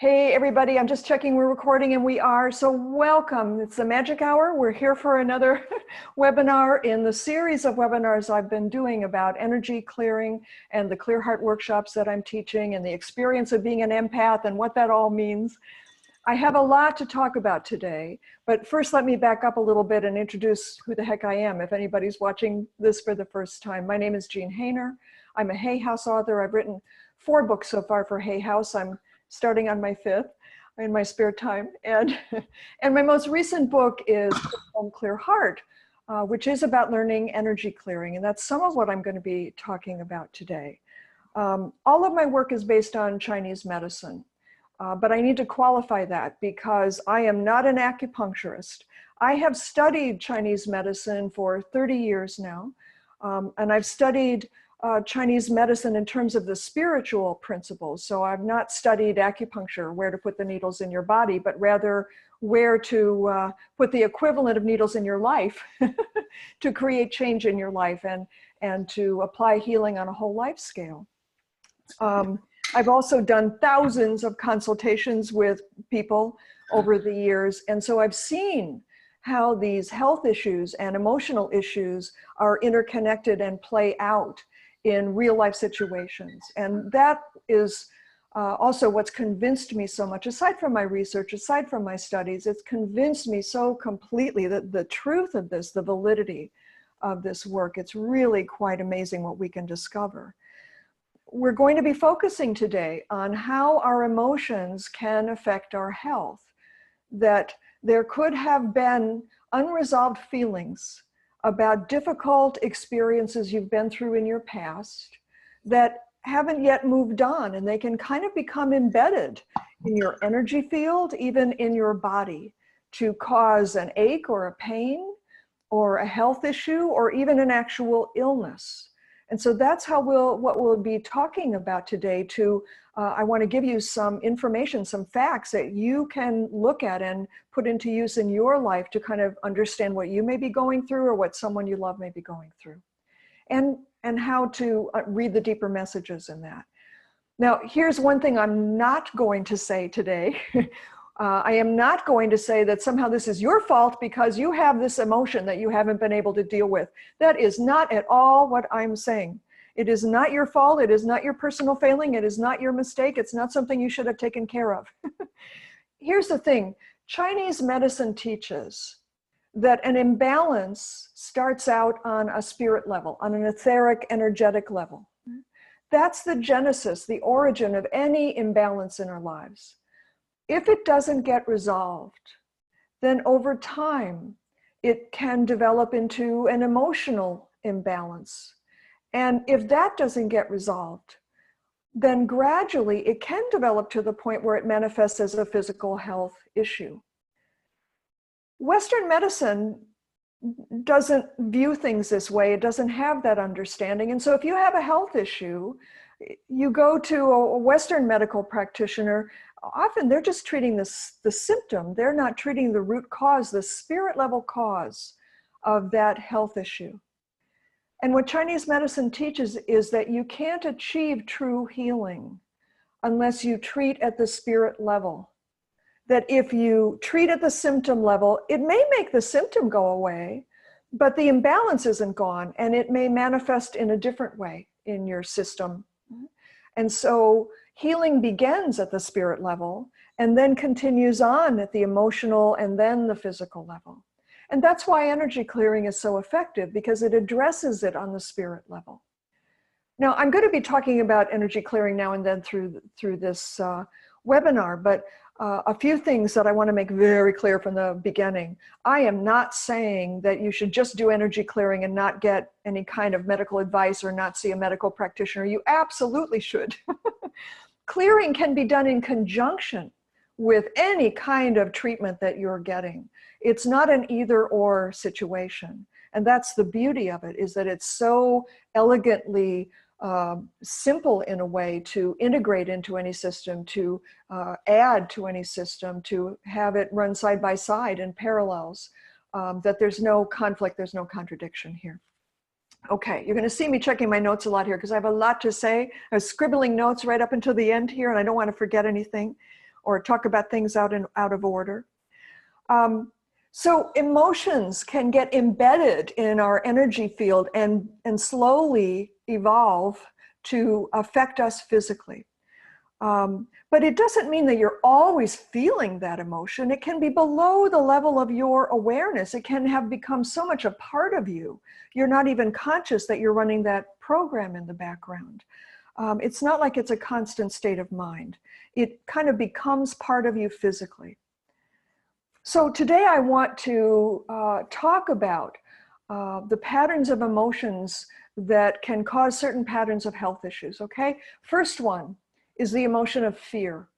Hey everybody, I'm just checking we're recording, and we are, so welcome. It's the magic hour. We're here for another webinar in the series of webinars I've been doing about energy clearing and the Clear Heart workshops that I'm teaching and the experience of being an empath and what that all means. I have a lot to talk about today, but first let me back up a little bit and introduce who the heck I am if anybody's watching this for the first time. My name is Jean Hainer. I'm a Hay House author. I've written 4 books so far for Hay House. I'm starting on my 5th in my spare time. And my most recent book is Clear Heart, which is about learning energy clearing. And that's some of what I'm going to be talking about today. All of my work is based on Chinese medicine, but I need to qualify that because I am not an acupuncturist. I have studied Chinese medicine for 30 years now, and I've studied Chinese medicine in terms of the spiritual principles. So I've not studied acupuncture, where to put the needles in your body, but rather where to put the equivalent of needles in your life to create change in your life and to apply healing on a whole life scale. I've also done thousands of consultations with people over the years. And so I've seen how these health issues and emotional issues are interconnected and play out in real life situations. And that is also what's convinced me so much, aside from my research, aside from my studies, it's convinced me so completely that the truth of this, the validity of this work, it's really quite amazing what we can discover. We're going to be focusing today on how our emotions can affect our health, that there could have been unresolved feelings about difficult experiences you've been through in your past that haven't yet moved on, and they can kind of become embedded in your energy field, even in your body, to cause an ache or a pain or a health issue or even an actual illness. And so that's how what we'll be talking about today. I want to give you some information, some facts that you can look at and put into use in your life to kind of understand what you may be going through or what someone you love may be going through, and how to read the deeper messages in that. Now, here's one thing I'm not going to say today. I am not going to say that somehow this is your fault because you have this emotion that you haven't been able to deal with. That is not at all what I'm saying. It is not your fault. It is not your personal failing. It is not your mistake. It's not something you should have taken care of. Here's the thing. Chinese medicine teaches that an imbalance starts out on a spirit level, on an etheric, energetic level. That's the genesis, the origin of any imbalance in our lives. If it doesn't get resolved, then over time, it can develop into an emotional imbalance. And if that doesn't get resolved, then gradually it can develop to the point where it manifests as a physical health issue. Western medicine doesn't view things this way. It doesn't have that understanding. And so if you have a health issue, you go to a Western medical practitioner, often they're just treating the symptom. They're not treating the root cause, the spirit level cause of that health issue. And what Chinese medicine teaches is that you can't achieve true healing unless you treat at the spirit level. That if you treat at the symptom level, it may make the symptom go away, but the imbalance isn't gone, and it may manifest in a different way in your system. And so healing begins at the spirit level and then continues on at the emotional and then the physical level. And that's why energy clearing is so effective, because it addresses it on the spirit level. Now, I'm going to be talking about energy clearing now and then through this webinar, but a few things that I want to make very clear from the beginning. I am not saying that you should just do energy clearing and not get any kind of medical advice or not see a medical practitioner. You absolutely should. Clearing can be done in conjunction with any kind of treatment that you're getting. It's not an either-or situation. And that's the beauty of it, is that it's so elegantly simple in a way to integrate into any system, to add to any system, to have it run side by side in parallels, that there's no conflict, there's no contradiction here. Okay, you're going to see me checking my notes a lot here because I have a lot to say. I was scribbling notes right up until the end here, and I don't want to forget anything. or talk about things out of order. So emotions can get embedded in our energy field and slowly evolve to affect us physically. But it doesn't mean that you're always feeling that emotion. It can be below the level of your awareness. It can have become so much a part of you, you're not even conscious that you're running that program in the background. It's not like it's a constant state of mind. It kind of becomes part of you physically. So today I want to talk about the patterns of emotions that can cause certain patterns of health issues, okay? First one is the emotion of fear.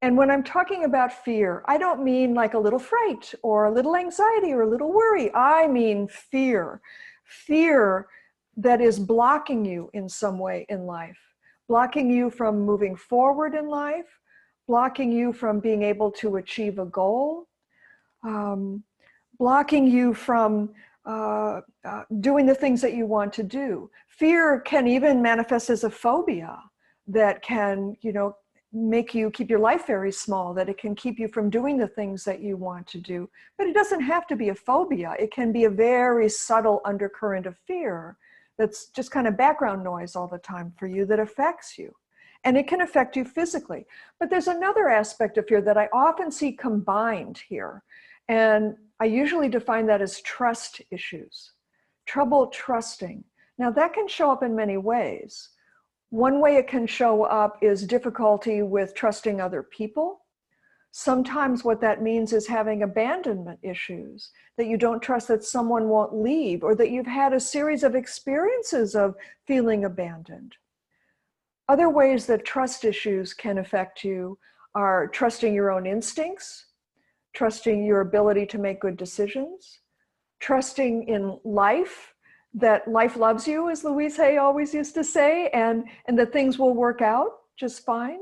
And when I'm talking about fear, I don't mean like a little fright or a little anxiety or a little worry. I mean fear. Fear that is blocking you in some way in life, blocking you from moving forward in life, blocking you from being able to achieve a goal, blocking you from doing the things that you want to do. Fear can even manifest as a phobia that can, make you keep your life very small, that it can keep you from doing the things that you want to do. But it doesn't have to be a phobia. It can be a very subtle undercurrent of fear that's just kind of background noise all the time for you that affects you. And it can affect you physically. But there's another aspect of fear that I often see combined here. And I usually define that as trust issues, trouble trusting. Now that can show up in many ways. One way it can show up is difficulty with trusting other people. Sometimes what that means is having abandonment issues, that you don't trust that someone won't leave, or that you've had a series of experiences of feeling abandoned. Other ways that trust issues can affect you are trusting your own instincts, trusting your ability to make good decisions, trusting in life, that life loves you, as Louise Hay always used to say, and that things will work out just fine.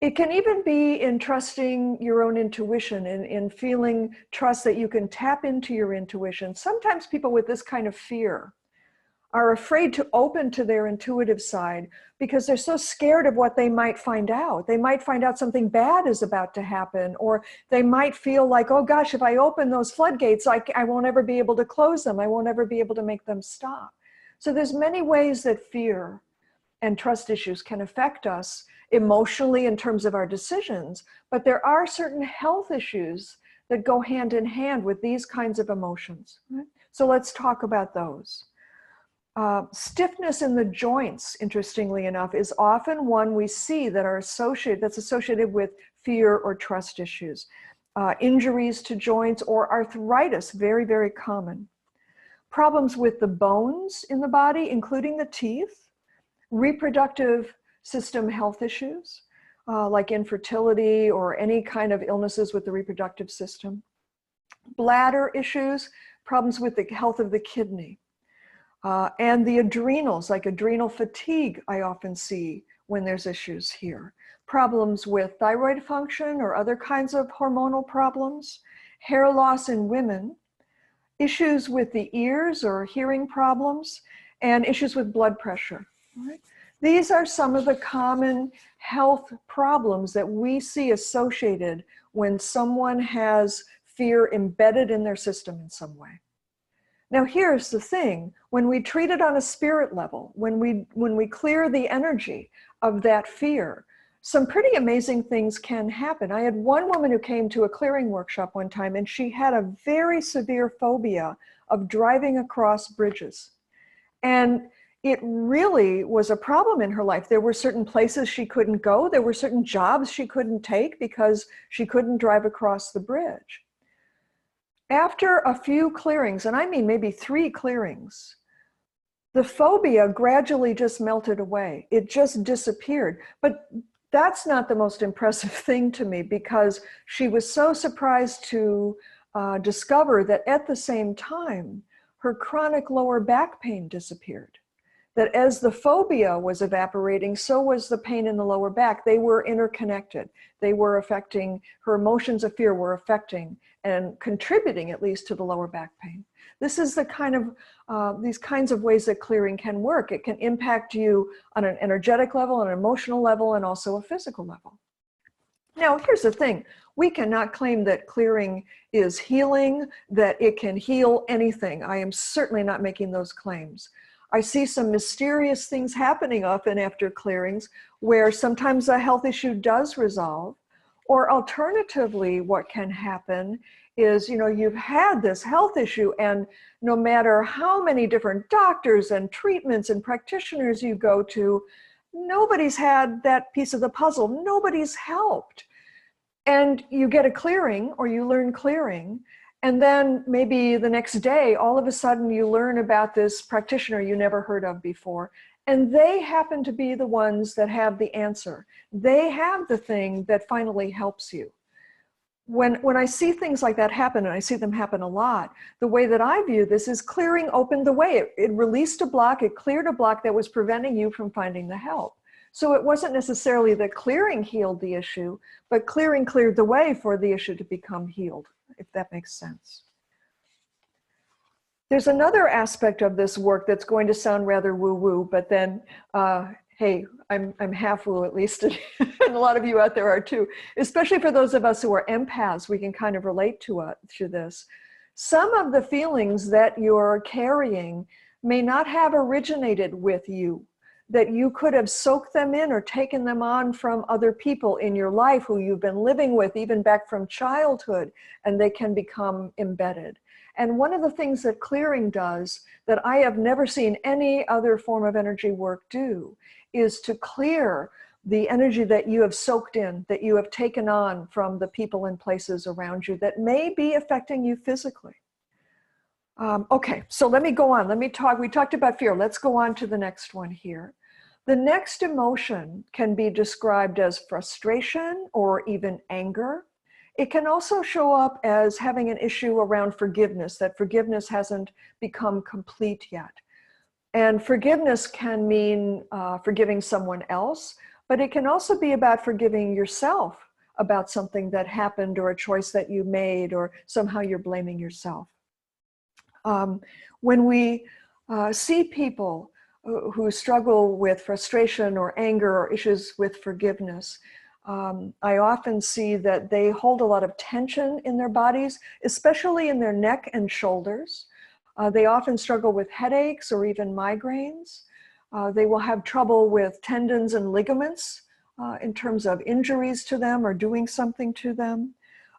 It can even be in trusting your own intuition, in feeling trust that you can tap into your intuition. Sometimes people with this kind of fear are afraid to open to their intuitive side because they're so scared of what they might find out. They might find out something bad is about to happen, or they might feel like, oh gosh, if I open those floodgates, I won't ever be able to close them. I won't ever be able to make them stop. So there's many ways that fear and trust issues can affect us emotionally in terms of our decisions, but there are certain health issues that go hand in hand with these kinds of emotions. Right? So let's talk about those. Stiffness in the joints, interestingly enough, is often one we see that's associated with fear or trust issues. Injuries to joints or arthritis, very, very common. Problems with the bones in the body, including the teeth. Reproductive system health issues, like infertility or any kind of illnesses with the reproductive system. Bladder issues, problems with the health of the kidney. And the adrenals, like adrenal fatigue, I often see when there's issues here. Problems with thyroid function or other kinds of hormonal problems, hair loss in women, issues with the ears or hearing problems, and issues with blood pressure. Right? These are some of the common health problems that we see associated when someone has fear embedded in their system in some way. Now here's the thing, when we treat it on a spirit level, when we clear the energy of that fear, some pretty amazing things can happen. I had one woman who came to a clearing workshop one time, and she had a very severe phobia of driving across bridges. And it really was a problem in her life. There were certain places she couldn't go. There were certain jobs she couldn't take because she couldn't drive across the bridge. After a few clearings, and I mean maybe 3 clearings, the phobia gradually just melted away. It just disappeared. But that's not the most impressive thing to me, because she was so surprised to discover that at the same time, her chronic lower back pain disappeared. That as the phobia was evaporating, so was the pain in the lower back. They were interconnected. They were affecting, her emotions of fear were affecting and contributing at least to the lower back pain. This is the kind of, these kinds of ways that clearing can work. It can impact you on an energetic level, an emotional level, and also a physical level. Now, here's the thing. We cannot claim that clearing is healing, that it can heal anything. I am certainly not making those claims. I see some mysterious things happening often after clearings where sometimes a health issue does resolve, or alternatively, what can happen is, you've had this health issue and no matter how many different doctors and treatments and practitioners you go to, nobody's had that piece of the puzzle. Nobody's helped. And you get a clearing or you learn clearing. And then maybe the next day, all of a sudden you learn about this practitioner you never heard of before. And they happen to be the ones that have the answer. They have the thing that finally helps you. When I see things like that happen, and I see them happen a lot, the way that I view this is clearing opened the way. It released a block, it cleared a block that was preventing you from finding the help. So it wasn't necessarily that clearing healed the issue, but clearing cleared the way for the issue to become healed, if that makes sense. There's another aspect of this work that's going to sound rather woo-woo, but then, hey, I'm half woo at least, and a lot of you out there are too, especially for those of us who are empaths, we can kind of relate to this. Some of the feelings that you're carrying may not have originated with you, that you could have soaked them in or taken them on from other people in your life who you've been living with, even back from childhood, and they can become embedded. And one of the things that clearing does that I have never seen any other form of energy work do is to clear the energy that you have soaked in, that you have taken on from the people and places around you that may be affecting you physically. Okay, so let me go on. We talked about fear. Let's go on to the next one here. The next emotion can be described as frustration or even anger. It can also show up as having an issue around forgiveness, that forgiveness hasn't become complete yet. And forgiveness can mean forgiving someone else, but it can also be about forgiving yourself about something that happened or a choice that you made, or somehow you're blaming yourself. When we see people who struggle with frustration or anger or issues with forgiveness, I often see that they hold a lot of tension in their bodies, especially in their neck and shoulders. They often struggle with headaches or even migraines. They will have trouble with tendons and ligaments in terms of injuries to them or doing something to them.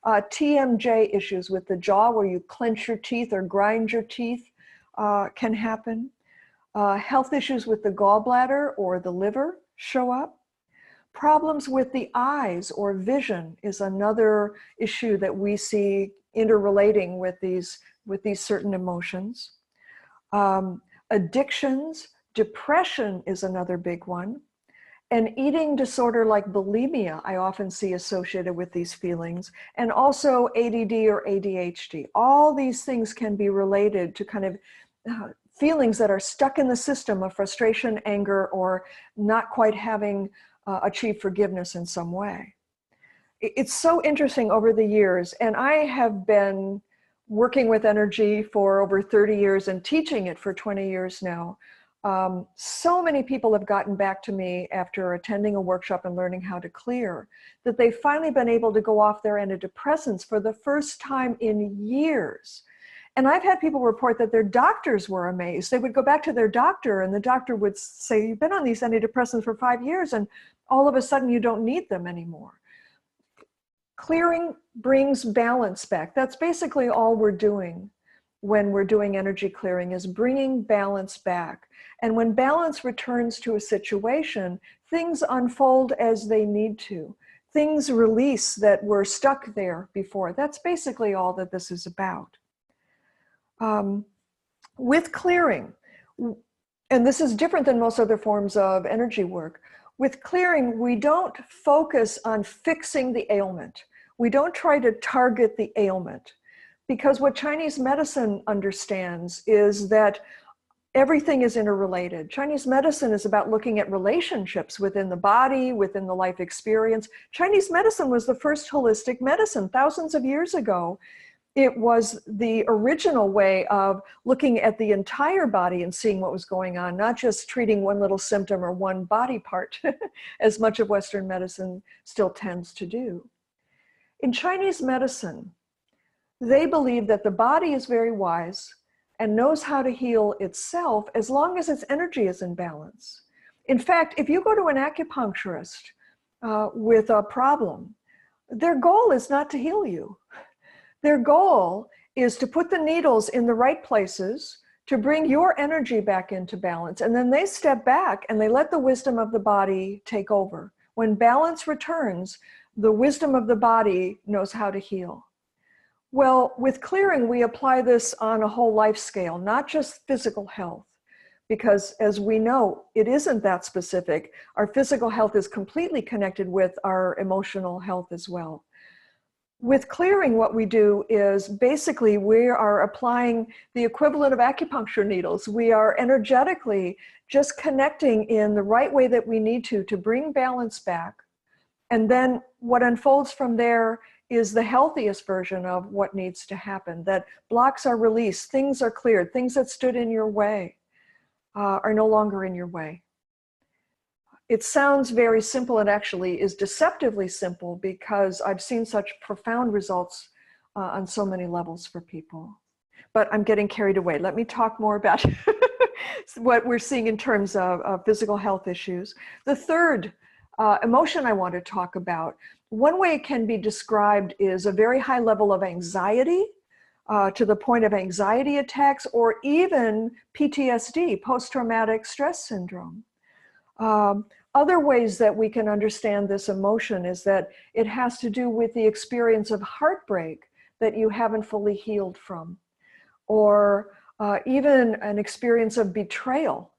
Tmj issues with the jaw, where you clench your teeth or grind your teeth, can happen. Health issues with the gallbladder or the liver show up. Problems with the eyes or vision is another issue that we see interrelating with these certain emotions. Addictions, depression is another big one. An eating disorder like bulimia, I often see associated with these feelings, and also ADD or ADHD. All these things can be related to kind of feelings that are stuck in the system of frustration, anger, or not quite having achieved forgiveness in some way. It's so interesting over the years, and I have been working with energy for over 30 years and teaching it for 20 years now. So many people have gotten back to me after attending a workshop and learning how to clear, that they've finally been able to go off their antidepressants for the first time in years. And I've had people report that their doctors were amazed. They would go back to their doctor and the doctor would say, you've been on these antidepressants for 5 years and all of a sudden you don't need them anymore. Clearing brings balance back. That's basically all we're doing when we're doing energy clearing, is bringing balance back. And when balance returns to a situation, things unfold as they need to. Things release that were stuck there before. That's basically all that this is about. With clearing, and this is different than most other forms of energy work, with clearing, we don't focus on fixing the ailment. We don't try to target the ailment, because what Chinese medicine understands is that everything is interrelated. Chinese medicine is about looking at relationships within the body, within the life experience. Chinese medicine was the first holistic medicine thousands of years ago. It was the original way of looking at the entire body and seeing what was going on, not just treating one little symptom or one body part, as much of Western medicine still tends to do. In Chinese medicine, they believe that the body is very wise and knows how to heal itself as long as its energy is in balance. In fact, if you go to an acupuncturist with a problem, their goal is not to heal you. Their goal is to put the needles in the right places to bring your energy back into balance. And then they step back and they let the wisdom of the body take over. When balance returns, the wisdom of the body knows how to heal. Well, with clearing, we apply this on a whole life scale, not just physical health, because as we know, it isn't that specific. Our physical health is completely connected with our emotional health as well. With clearing, what we do is basically we are applying the equivalent of acupuncture needles. We are energetically just connecting in the right way that we need to bring balance back. And then what unfolds from there is the healthiest version of what needs to happen, that blocks are released, things are cleared, things that stood in your way are no longer in your way. It sounds very simple. It actually is deceptively simple because I've seen such profound results on so many levels for people. But I'm getting carried away. Let me talk more about what we're seeing in terms of physical health issues. The third emotion I want to talk about, one way it can be described is a very high level of anxiety, to the point of anxiety attacks, or even PTSD, post-traumatic stress syndrome. Other ways that we can understand this emotion is that it has to do with the experience of heartbreak that you haven't fully healed from, or even an experience of betrayal.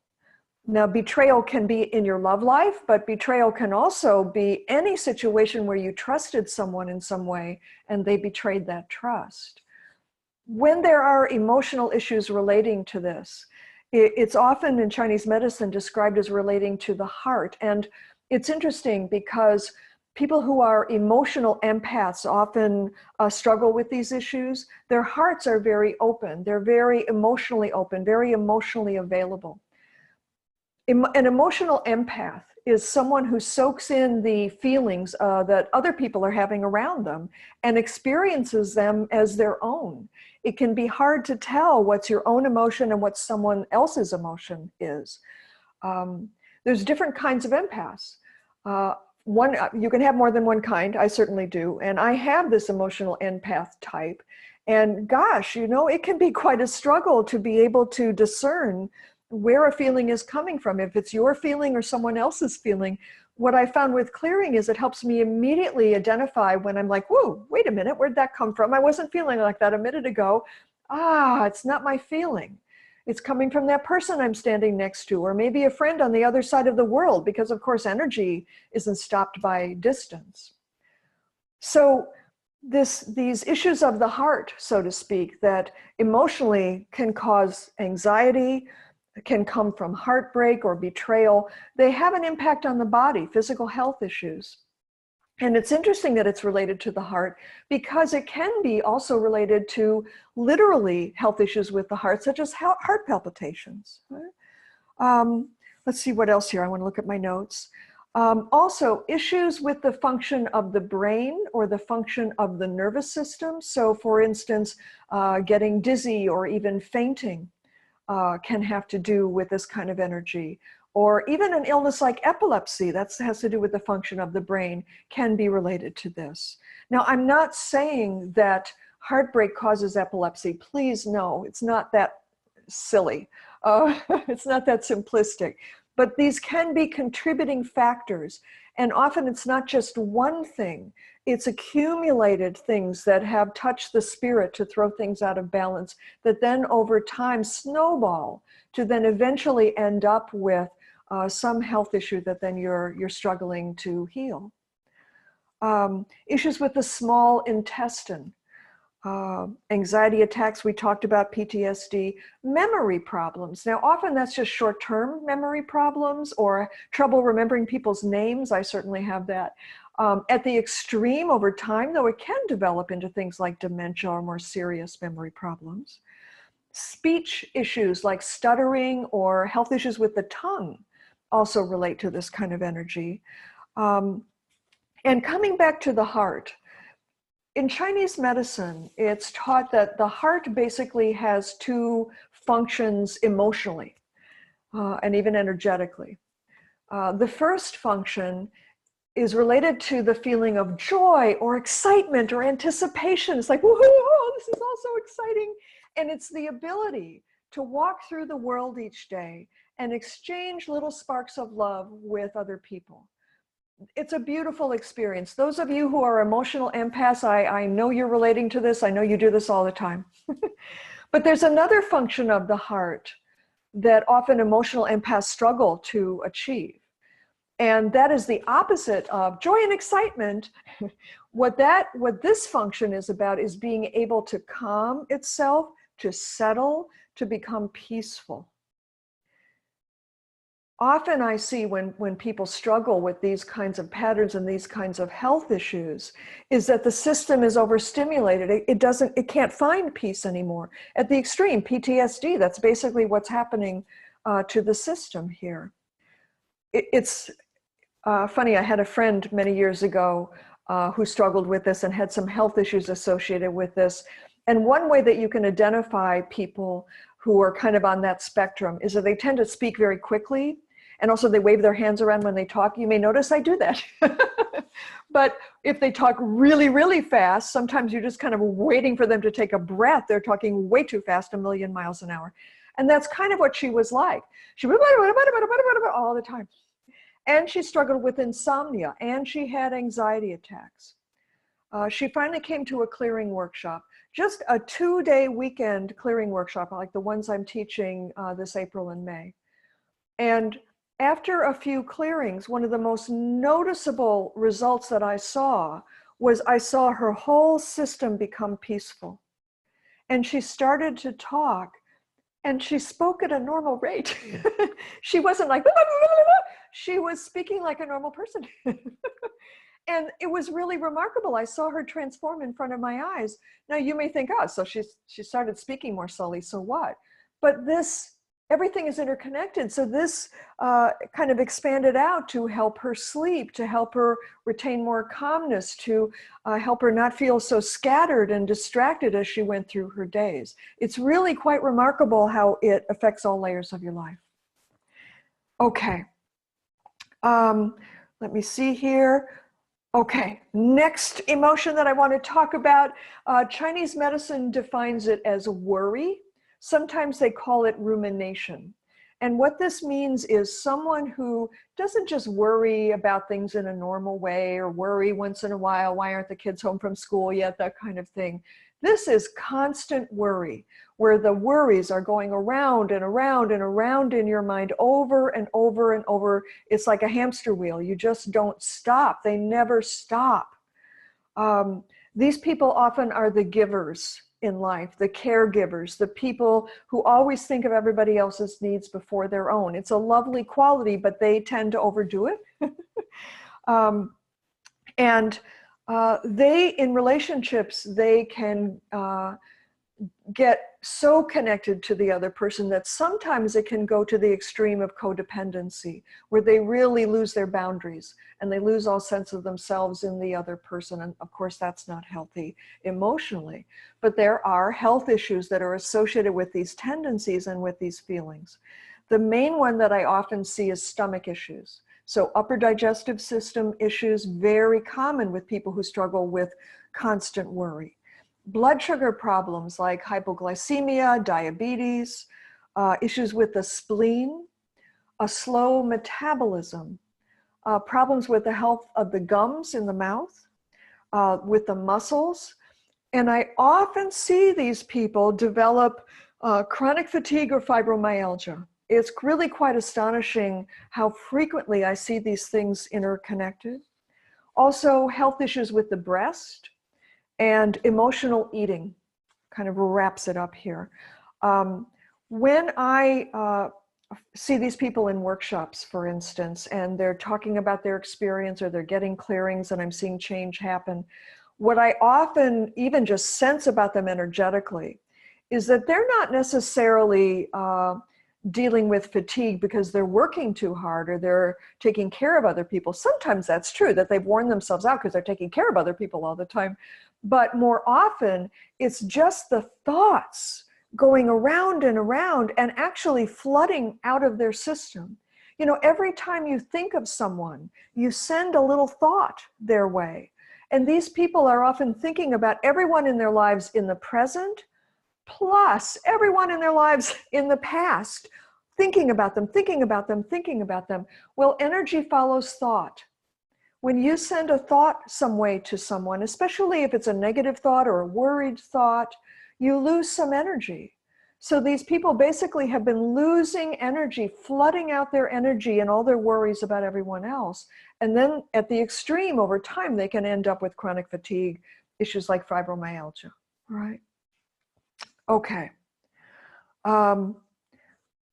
Now, betrayal can be in your love life, but betrayal can also be any situation where you trusted someone in some way and they betrayed that trust. When there are emotional issues relating to this, it's often in Chinese medicine described as relating to the heart. And it's interesting because people who are emotional empaths often struggle with these issues. Their hearts are very open. They're very emotionally open, very emotionally available. An emotional empath is someone who soaks in the feelings that other people are having around them and experiences them as their own. It can be hard to tell what's your own emotion and what someone else's emotion is. There's different kinds of empaths. You can have more than one kind, I certainly do, and I have this emotional empath type. And gosh, you know, it can be quite a struggle to be able to discern where a feeling is coming from, if it's your feeling or someone else's feeling. What I found with clearing is it helps me immediately identify when I'm like, whoa, wait a minute, where'd that come from? I wasn't feeling like that a minute ago. It's not my feeling. It's coming from that person I'm standing next to, or maybe a friend on the other side of the world, because of course energy isn't stopped by distance. So these issues of the heart, so to speak, that emotionally can cause anxiety, can come from heartbreak or betrayal, they have an impact on the body, physical health issues. And it's interesting that it's related to the heart because it can be also related to literally health issues with the heart, such as heart palpitations. Let's see what else here. I want to look at my notes. Also, issues with the function of the brain or the function of the nervous system. So for instance, getting dizzy or even fainting can have to do with this kind of energy. Or even an illness like epilepsy, that has to do with the function of the brain, can be related to this. Now, I'm not saying that heartbreak causes epilepsy. Please, no, it's not that silly. It's not that simplistic. But these can be contributing factors. And often it's not just one thing. It's accumulated things that have touched the spirit to throw things out of balance that then over time snowball to then eventually end up with some health issue that then you're struggling to heal. Issues with the small intestine. Anxiety attacks, we talked about PTSD, memory problems. Now, often that's just short-term memory problems or trouble remembering people's names. I certainly have that. At the extreme, over time, though, it can develop into things like dementia or more serious memory problems. Speech issues like stuttering or health issues with the tongue also relate to this kind of energy. And coming back to the heart, in Chinese medicine, it's taught that the heart basically has two functions emotionally and even energetically. The first function is related to the feeling of joy or excitement or anticipation. It's like, woohoo, this is all so exciting. And it's the ability to walk through the world each day and exchange little sparks of love with other people. It's a beautiful experience. Those of you who are emotional empaths, I know you're relating to this. I know you do this all the time. But there's another function of the heart that often emotional empaths struggle to achieve. And that is the opposite of joy and excitement. What this function is about is being able to calm itself, to settle, to become peaceful. Often I see when people struggle with these kinds of patterns and these kinds of health issues is that the system is overstimulated. It can't find peace anymore. At the extreme, PTSD, that's basically what's happening to the system here. It's funny, I had a friend many years ago who struggled with this and had some health issues associated with this. And one way that you can identify people who are kind of on that spectrum is that they tend to speak very quickly. And also they wave their hands around when they talk. You may notice I do that. But if they talk really, really fast, sometimes you're just kind of waiting for them to take a breath. They're talking way too fast, 1,000,000 miles an hour. And that's kind of what she was like. She was all the time. And she struggled with insomnia, and she had anxiety attacks. She finally came to a clearing workshop, just a 2-day weekend clearing workshop, like the ones I'm teaching this April and May. And after a few clearings, one of the most noticeable results that I saw was I saw her whole system become peaceful. And she started to talk, and she spoke at a normal rate. She wasn't like, she was speaking like a normal person. And it was really remarkable. I saw her transform in front of my eyes. Now you may think, oh, so she started speaking more slowly, so what? But everything is interconnected. So this kind of expanded out to help her sleep, to help her retain more calmness, to help her not feel so scattered and distracted as she went through her days. It's really quite remarkable how it affects all layers of your life. Okay. Let me see here. Okay, next emotion that I want to talk about, Chinese medicine defines it as worry. Sometimes they call it rumination. And what this means is someone who doesn't just worry about things in a normal way or worry once in a while, why aren't the kids home from school yet, that kind of thing. This is constant worry, where the worries are going around and around and around in your mind over and over and over. It's like a hamster wheel. You just don't stop. They never stop. These people often are the givers in life, the caregivers, the people who always think of everybody else's needs before their own. It's a lovely quality, but they tend to overdo it. They, in relationships, they can get so connected to the other person that sometimes it can go to the extreme of codependency, where they really lose their boundaries and they lose all sense of themselves in the other person. And of course, that's not healthy emotionally. But there are health issues that are associated with these tendencies and with these feelings. The main one that I often see is stomach issues. So upper digestive system issues, very common with people who struggle with constant worry. Blood sugar problems like hypoglycemia, diabetes, issues with the spleen, a slow metabolism, problems with the health of the gums in the mouth, with the muscles. And I often see these people develop chronic fatigue or fibromyalgia. It's really quite astonishing how frequently I see these things interconnected. Also, health issues with the breast and emotional eating kind of wraps it up here. When I see these people in workshops, for instance, and they're talking about their experience or they're getting clearings and I'm seeing change happen, what I often even just sense about them energetically is that they're not necessarily dealing with fatigue because they're working too hard or they're taking care of other people. Sometimes that's true, that they've worn themselves out because they're taking care of other people all the time. But more often, it's just the thoughts going around and actually flooding out of their system. You know, every time you think of someone, you send a little thought their way. And these people are often thinking about everyone in their lives in the present, plus everyone in their lives in the past, thinking about them, thinking about them, thinking about them. Well, energy follows thought. When you send a thought some way to someone, especially if it's a negative thought or a worried thought, you lose some energy. So these people basically have been losing energy, flooding out their energy and all their worries about everyone else. And then at the extreme, over time, they can end up with chronic fatigue, issues like fibromyalgia, right? Okay.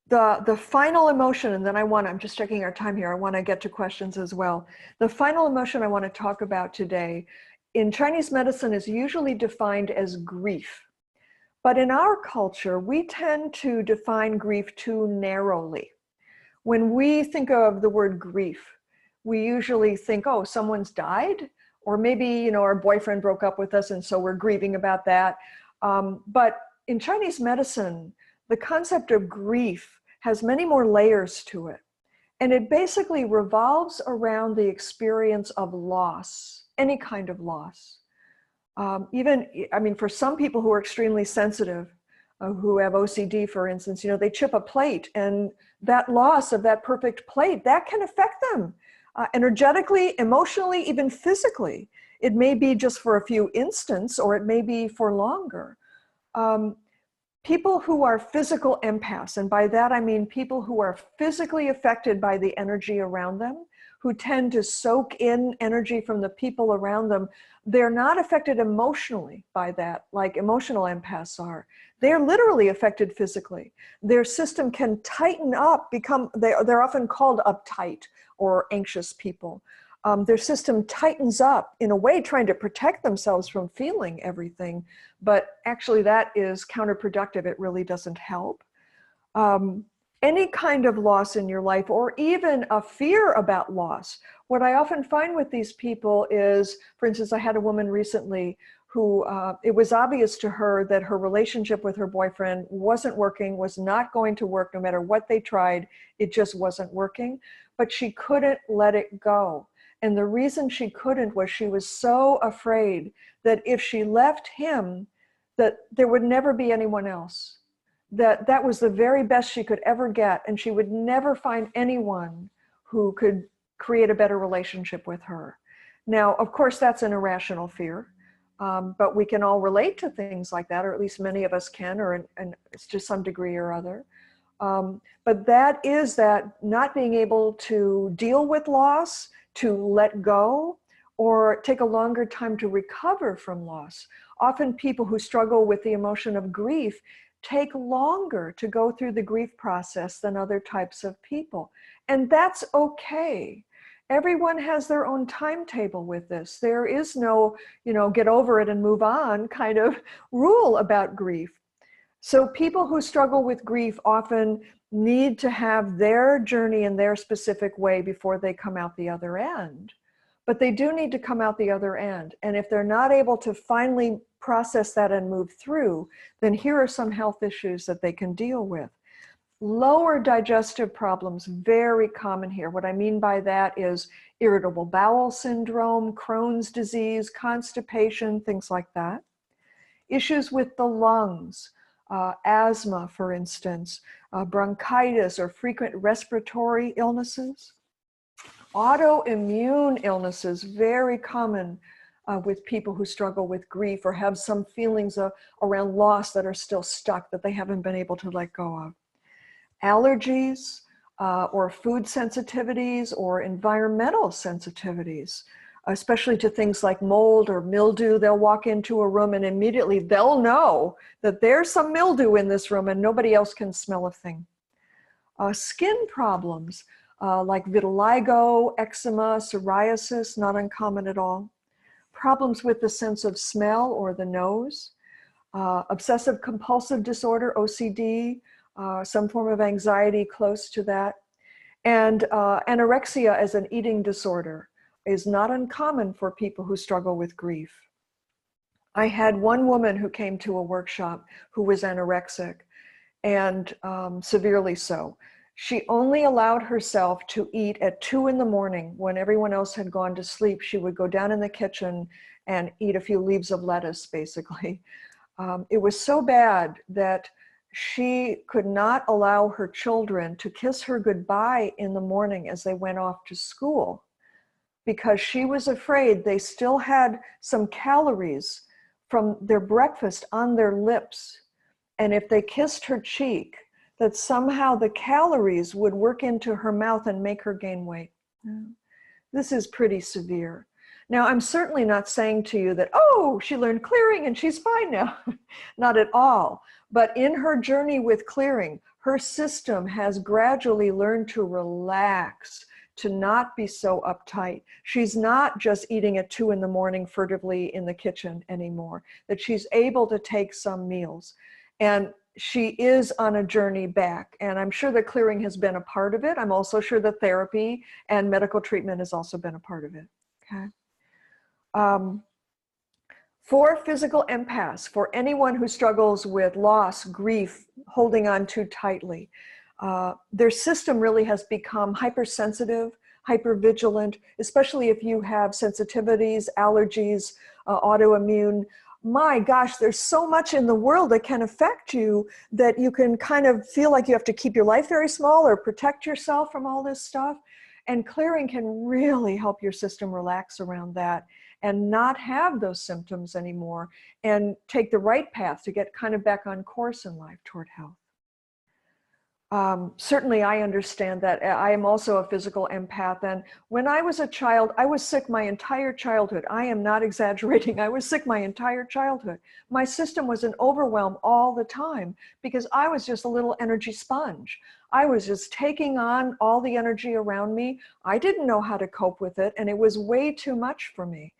The final emotion, and then I'm just checking our time here. I want to get to questions as well. The final emotion I want to talk about today in Chinese medicine is usually defined as grief. But in our culture, we tend to define grief too narrowly. When we think of the word grief, we usually think, oh, someone's died, or maybe, you know, our boyfriend broke up with us and so we're grieving about that. But in Chinese medicine, the concept of grief has many more layers to it. And it basically revolves around the experience of loss, any kind of loss. For some people who are extremely sensitive, who have OCD, for instance, you know, they chip a plate and that loss of that perfect plate, that can affect them energetically, emotionally, even physically. It may be just for a few instants or it may be for longer. People who are physical empaths, and by that I mean people who are physically affected by the energy around them, who tend to soak in energy from the people around them, they're not affected emotionally by that, like emotional empaths are. They're literally affected physically. Their system can tighten up, they're often called uptight or anxious people. Their system tightens up in a way trying to protect themselves from feeling everything, but actually that is counterproductive. It really doesn't help. Any kind of loss in your life, or even a fear about loss. What I often find with these people is, for instance, I had a woman recently who, it was obvious to her that her relationship with her boyfriend wasn't working, was not going to work no matter what they tried. It just wasn't working, but she couldn't let it go. And the reason she couldn't was she was so afraid that if she left him, that there would never be anyone else. That was the very best she could ever get, and she would never find anyone who could create a better relationship with her. Now, of course, that's an irrational fear, but we can all relate to things like that, or at least many of us can, or to some degree or other. But that is that not being able to deal with loss, to let go, or take a longer time to recover from loss. Often people who struggle with the emotion of grief take longer to go through the grief process than other types of people. And that's okay. Everyone has their own timetable with this. There is no, you know, get over it and move on kind of rule about grief. So people who struggle with grief often need to have their journey in their specific way before they come out the other end. But they do need to come out the other end. And if they're not able to finally process that and move through, then here are some health issues that they can deal with. Lower digestive problems, very common here. What I mean by that is irritable bowel syndrome, Crohn's disease, constipation, things like that. Issues with the lungs, asthma, for instance, bronchitis or frequent respiratory illnesses. Autoimmune illnesses, very common with people who struggle with grief or have some feelings around loss that are still stuck that they haven't been able to let go of. Allergies or food sensitivities or environmental sensitivities, especially to things like mold or mildew. They'll walk into a room and immediately they'll know that there's some mildew in this room and nobody else can smell a thing. Skin problems like vitiligo, eczema, psoriasis, not uncommon at all. Problems with the sense of smell or the nose. Obsessive compulsive disorder, OCD, some form of anxiety close to that. And anorexia as an eating disorder is not uncommon for people who struggle with grief. I had one woman who came to a workshop who was anorexic, and severely so. She only allowed herself to eat at 2 in the morning when everyone else had gone to sleep. She would go down in the kitchen and eat a few leaves of lettuce, basically. It was so bad that she could not allow her children to kiss her goodbye in the morning as they went off to school, because she was afraid they still had some calories from their breakfast on their lips. And if they kissed her cheek, that somehow the calories would work into her mouth and make her gain weight. This is pretty severe. Now, I'm certainly not saying to you that, oh, she learned clearing and she's fine now. Not at all. But in her journey with clearing, her system has gradually learned to relax, to not be so uptight. She's not just eating at 2 in the morning furtively in the kitchen anymore, that she's able to take some meals. And she is on a journey back. And I'm sure that clearing has been a part of it. I'm also sure that therapy and medical treatment has also been a part of it. Okay. For physical empaths, for anyone who struggles with loss, grief, holding on too tightly, their system really has become hypersensitive, hypervigilant, especially if you have sensitivities, allergies, autoimmune. My gosh, there's so much in the world that can affect you that you can kind of feel like you have to keep your life very small or protect yourself from all this stuff. And clearing can really help your system relax around that and not have those symptoms anymore and take the right path to get kind of back on course in life toward health. Certainly I understand that. I am also a physical empath, and when I was a child, I was sick my entire childhood. I am not exaggerating. I was sick my entire childhood. My system was in overwhelm all the time because I was just a little energy sponge. I was just taking on all the energy around me. I didn't know how to cope with it, and it was way too much for me.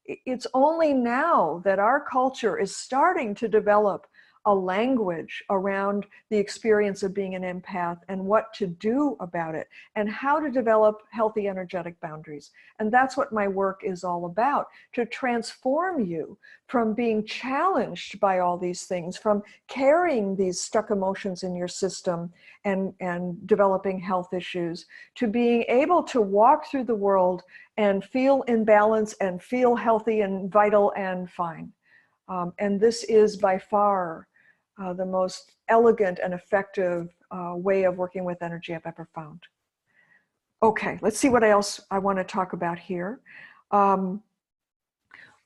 It's only now that our culture is starting to develop a language around the experience of being an empath and what to do about it and how to develop healthy energetic boundaries. And that's what my work is all about, to transform you from being challenged by all these things, from carrying these stuck emotions in your system and developing health issues, to being able to walk through the world and feel in balance and feel healthy and vital and fine. And this is by far the most elegant and effective way of working with energy I've ever found. Okay, let's see what else I want to talk about here. Well,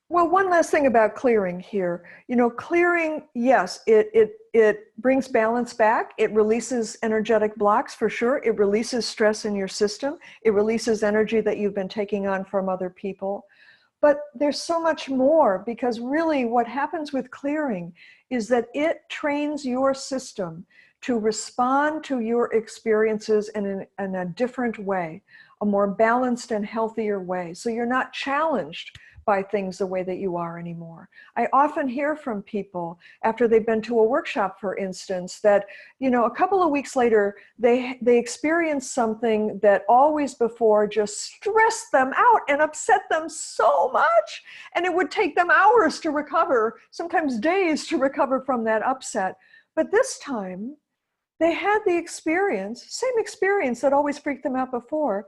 one last thing about clearing here. You know, clearing, yes, it brings balance back. It releases energetic blocks for sure. It releases stress in your system. It releases energy that you've been taking on from other people. But there's so much more, because really what happens with clearing is that it trains your system to respond to your experiences in a different way, a more balanced and healthier way. So you're not challenged by things the way that you are anymore. I often hear from people after they've been to a workshop, for instance, that, you know, a couple of weeks later, they experience something that always before just stressed them out and upset them so much. And it would take them hours to recover, sometimes days to recover from that upset. But this time, they had the experience, same experience that always freaked them out before,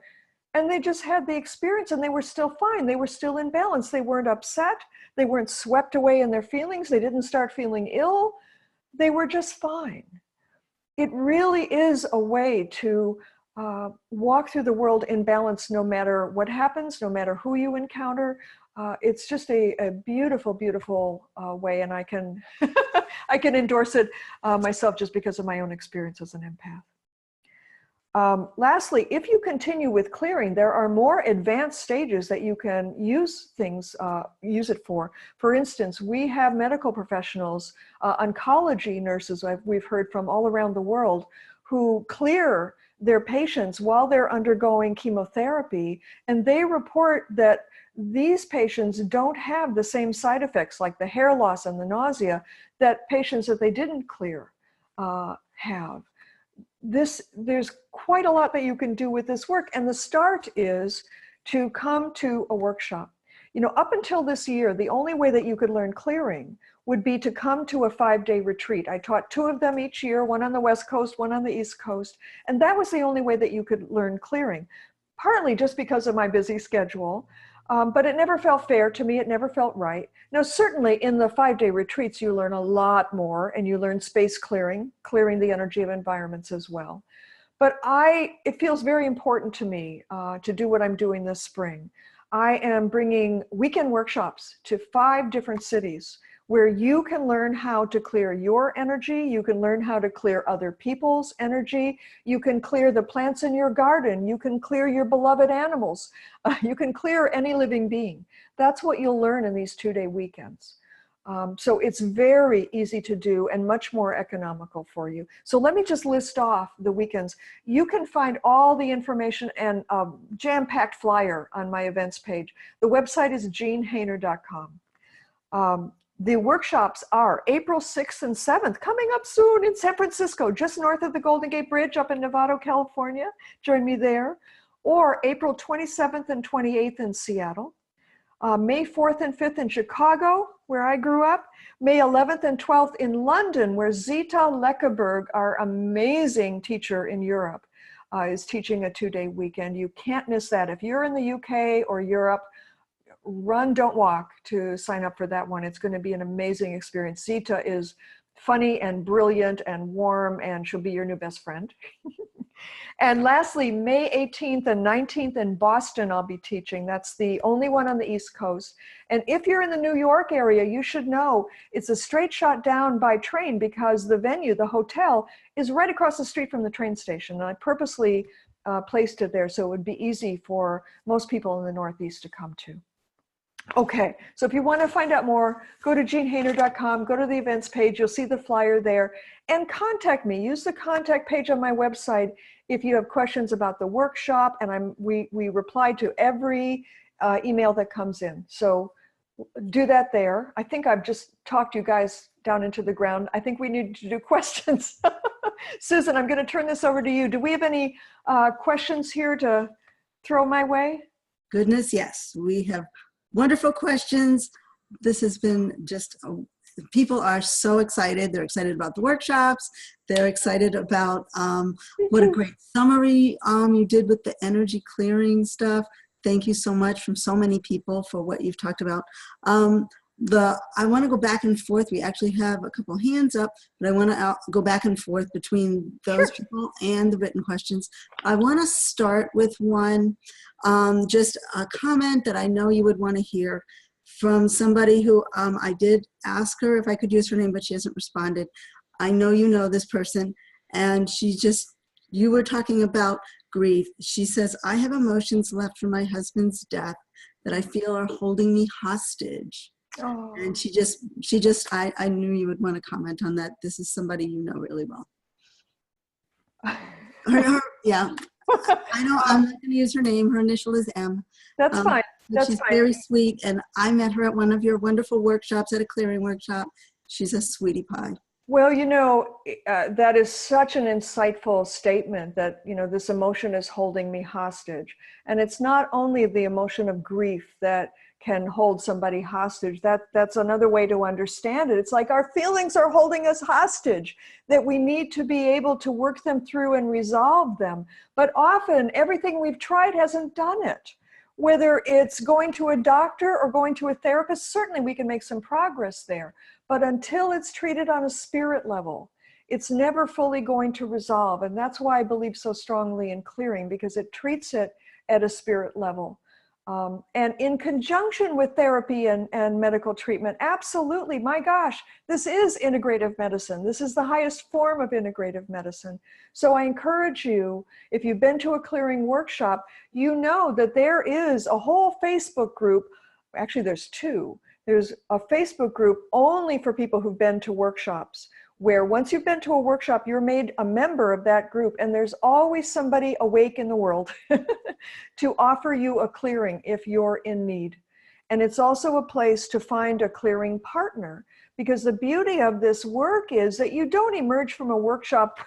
and they just had the experience and they were still fine. They were still in balance. They weren't upset. They weren't swept away in their feelings. They didn't start feeling ill. They were just fine. It really is a way to walk through the world in balance no matter what happens, no matter who you encounter. It's just a beautiful, beautiful way, and I can, I can endorse it myself just because of my own experience as an empath. Lastly, if you continue with clearing, there are more advanced stages that you can use use it for. For instance, we have medical professionals, oncology nurses we've heard from all around the world, who clear their patients while they're undergoing chemotherapy, and they report that these patients don't have the same side effects like the hair loss and the nausea that patients that they didn't clear have. There's quite a lot that you can do with this work, and the start is to come to a workshop. You know, up until this year, the only way that you could learn clearing would be to come to a 5-day retreat. I taught 2 of them each year, one on the West Coast, one on the East Coast, and that was the only way that you could learn clearing, partly just because of my busy schedule, but it never felt fair to me. It never felt right. Now, certainly in the 5-day retreats, you learn a lot more, and you learn space clearing, clearing the energy of environments as well. But it feels very important to me to do what I'm doing this spring. I am bringing weekend workshops to 5 different cities where you can learn how to clear your energy, you can learn how to clear other people's energy, you can clear the plants in your garden, you can clear your beloved animals, you can clear any living being. That's what you'll learn in these 2-day weekends. So it's very easy to do and much more economical for you. So let me just list off the weekends. You can find all the information and a jam-packed flyer on my events page. The website is jeanhainer.com. The workshops are April 6th and 7th, coming up soon in San Francisco, just north of the Golden Gate Bridge up in Novato, California. Join me there. Or April 27th and 28th in Seattle. May 4th and 5th in Chicago, where I grew up. May 11th and 12th in London, where Zita Leckeberg, our amazing teacher in Europe, is teaching a 2-day weekend. You can't miss that. If you're in the UK or Europe, run, don't walk to sign up for that one. It's going to be an amazing experience. Zita is funny and brilliant and warm, and she'll be your new best friend. And lastly, May 18th and 19th in Boston, I'll be teaching. That's the only one on the East Coast. And if you're in the New York area, you should know it's a straight shot down by train because the venue, the hotel, is right across the street from the train station. And I purposely placed it there so it would be easy for most people in the Northeast to come to. Okay, so if you want to find out more, go to jeanhainer.com, go to the events page, you'll see the flyer there, and contact me. Use the contact page on my website if you have questions about the workshop, and we reply to every email that comes in. So do that there. I think I've just talked you guys down into the ground. I think we need to do questions. Susan, I'm going to turn this over to you. Do we have any questions here to throw my way? Goodness, yes. We have wonderful questions. This has been just, people are so excited. They're excited about the workshops. They're excited about what a great summary you did with the energy clearing stuff. Thank you so much from so many people for what you've talked about. I want to go back and forth. We actually have a couple hands up, but I want to go back and forth between those people and the written questions. I want to start with one, just a comment that I know you would want to hear from somebody who I did ask her if I could use her name, but she hasn't responded. I know you know this person, and you were talking about grief. She says, I have emotions left from my husband's death that I feel are holding me hostage. Oh. And I knew you would want to comment on that. This is somebody you know really well. Yeah, I know I'm not going to use her name. Her initial is M. That's fine. She's very sweet, and I met her at one of your wonderful workshops, at a clearing workshop. She's a sweetie pie. Well, you know, that is such an insightful statement that, you know, this emotion is holding me hostage. And it's not only the emotion of grief that can hold somebody hostage. That's another way to understand it. It's like our feelings are holding us hostage, that we need to be able to work them through and resolve them. But often everything we've tried hasn't done it. Whether it's going to a doctor or going to a therapist, certainly we can make some progress there. But until it's treated on a spirit level, it's never fully going to resolve. And that's why I believe so strongly in clearing, because it treats it at a spirit level. And in conjunction with therapy and medical treatment, absolutely, my gosh, this is integrative medicine. This is the highest form of integrative medicine. So I encourage you, if you've been to a clearing workshop, you know that there is a whole Facebook group. Actually, there's two. There's a Facebook group only for people who've been to workshops, where once you've been to a workshop, you're made a member of that group, and there's always somebody awake in the world to offer you a clearing if you're in need. And it's also a place to find a clearing partner, because the beauty of this work is that you don't emerge from a workshop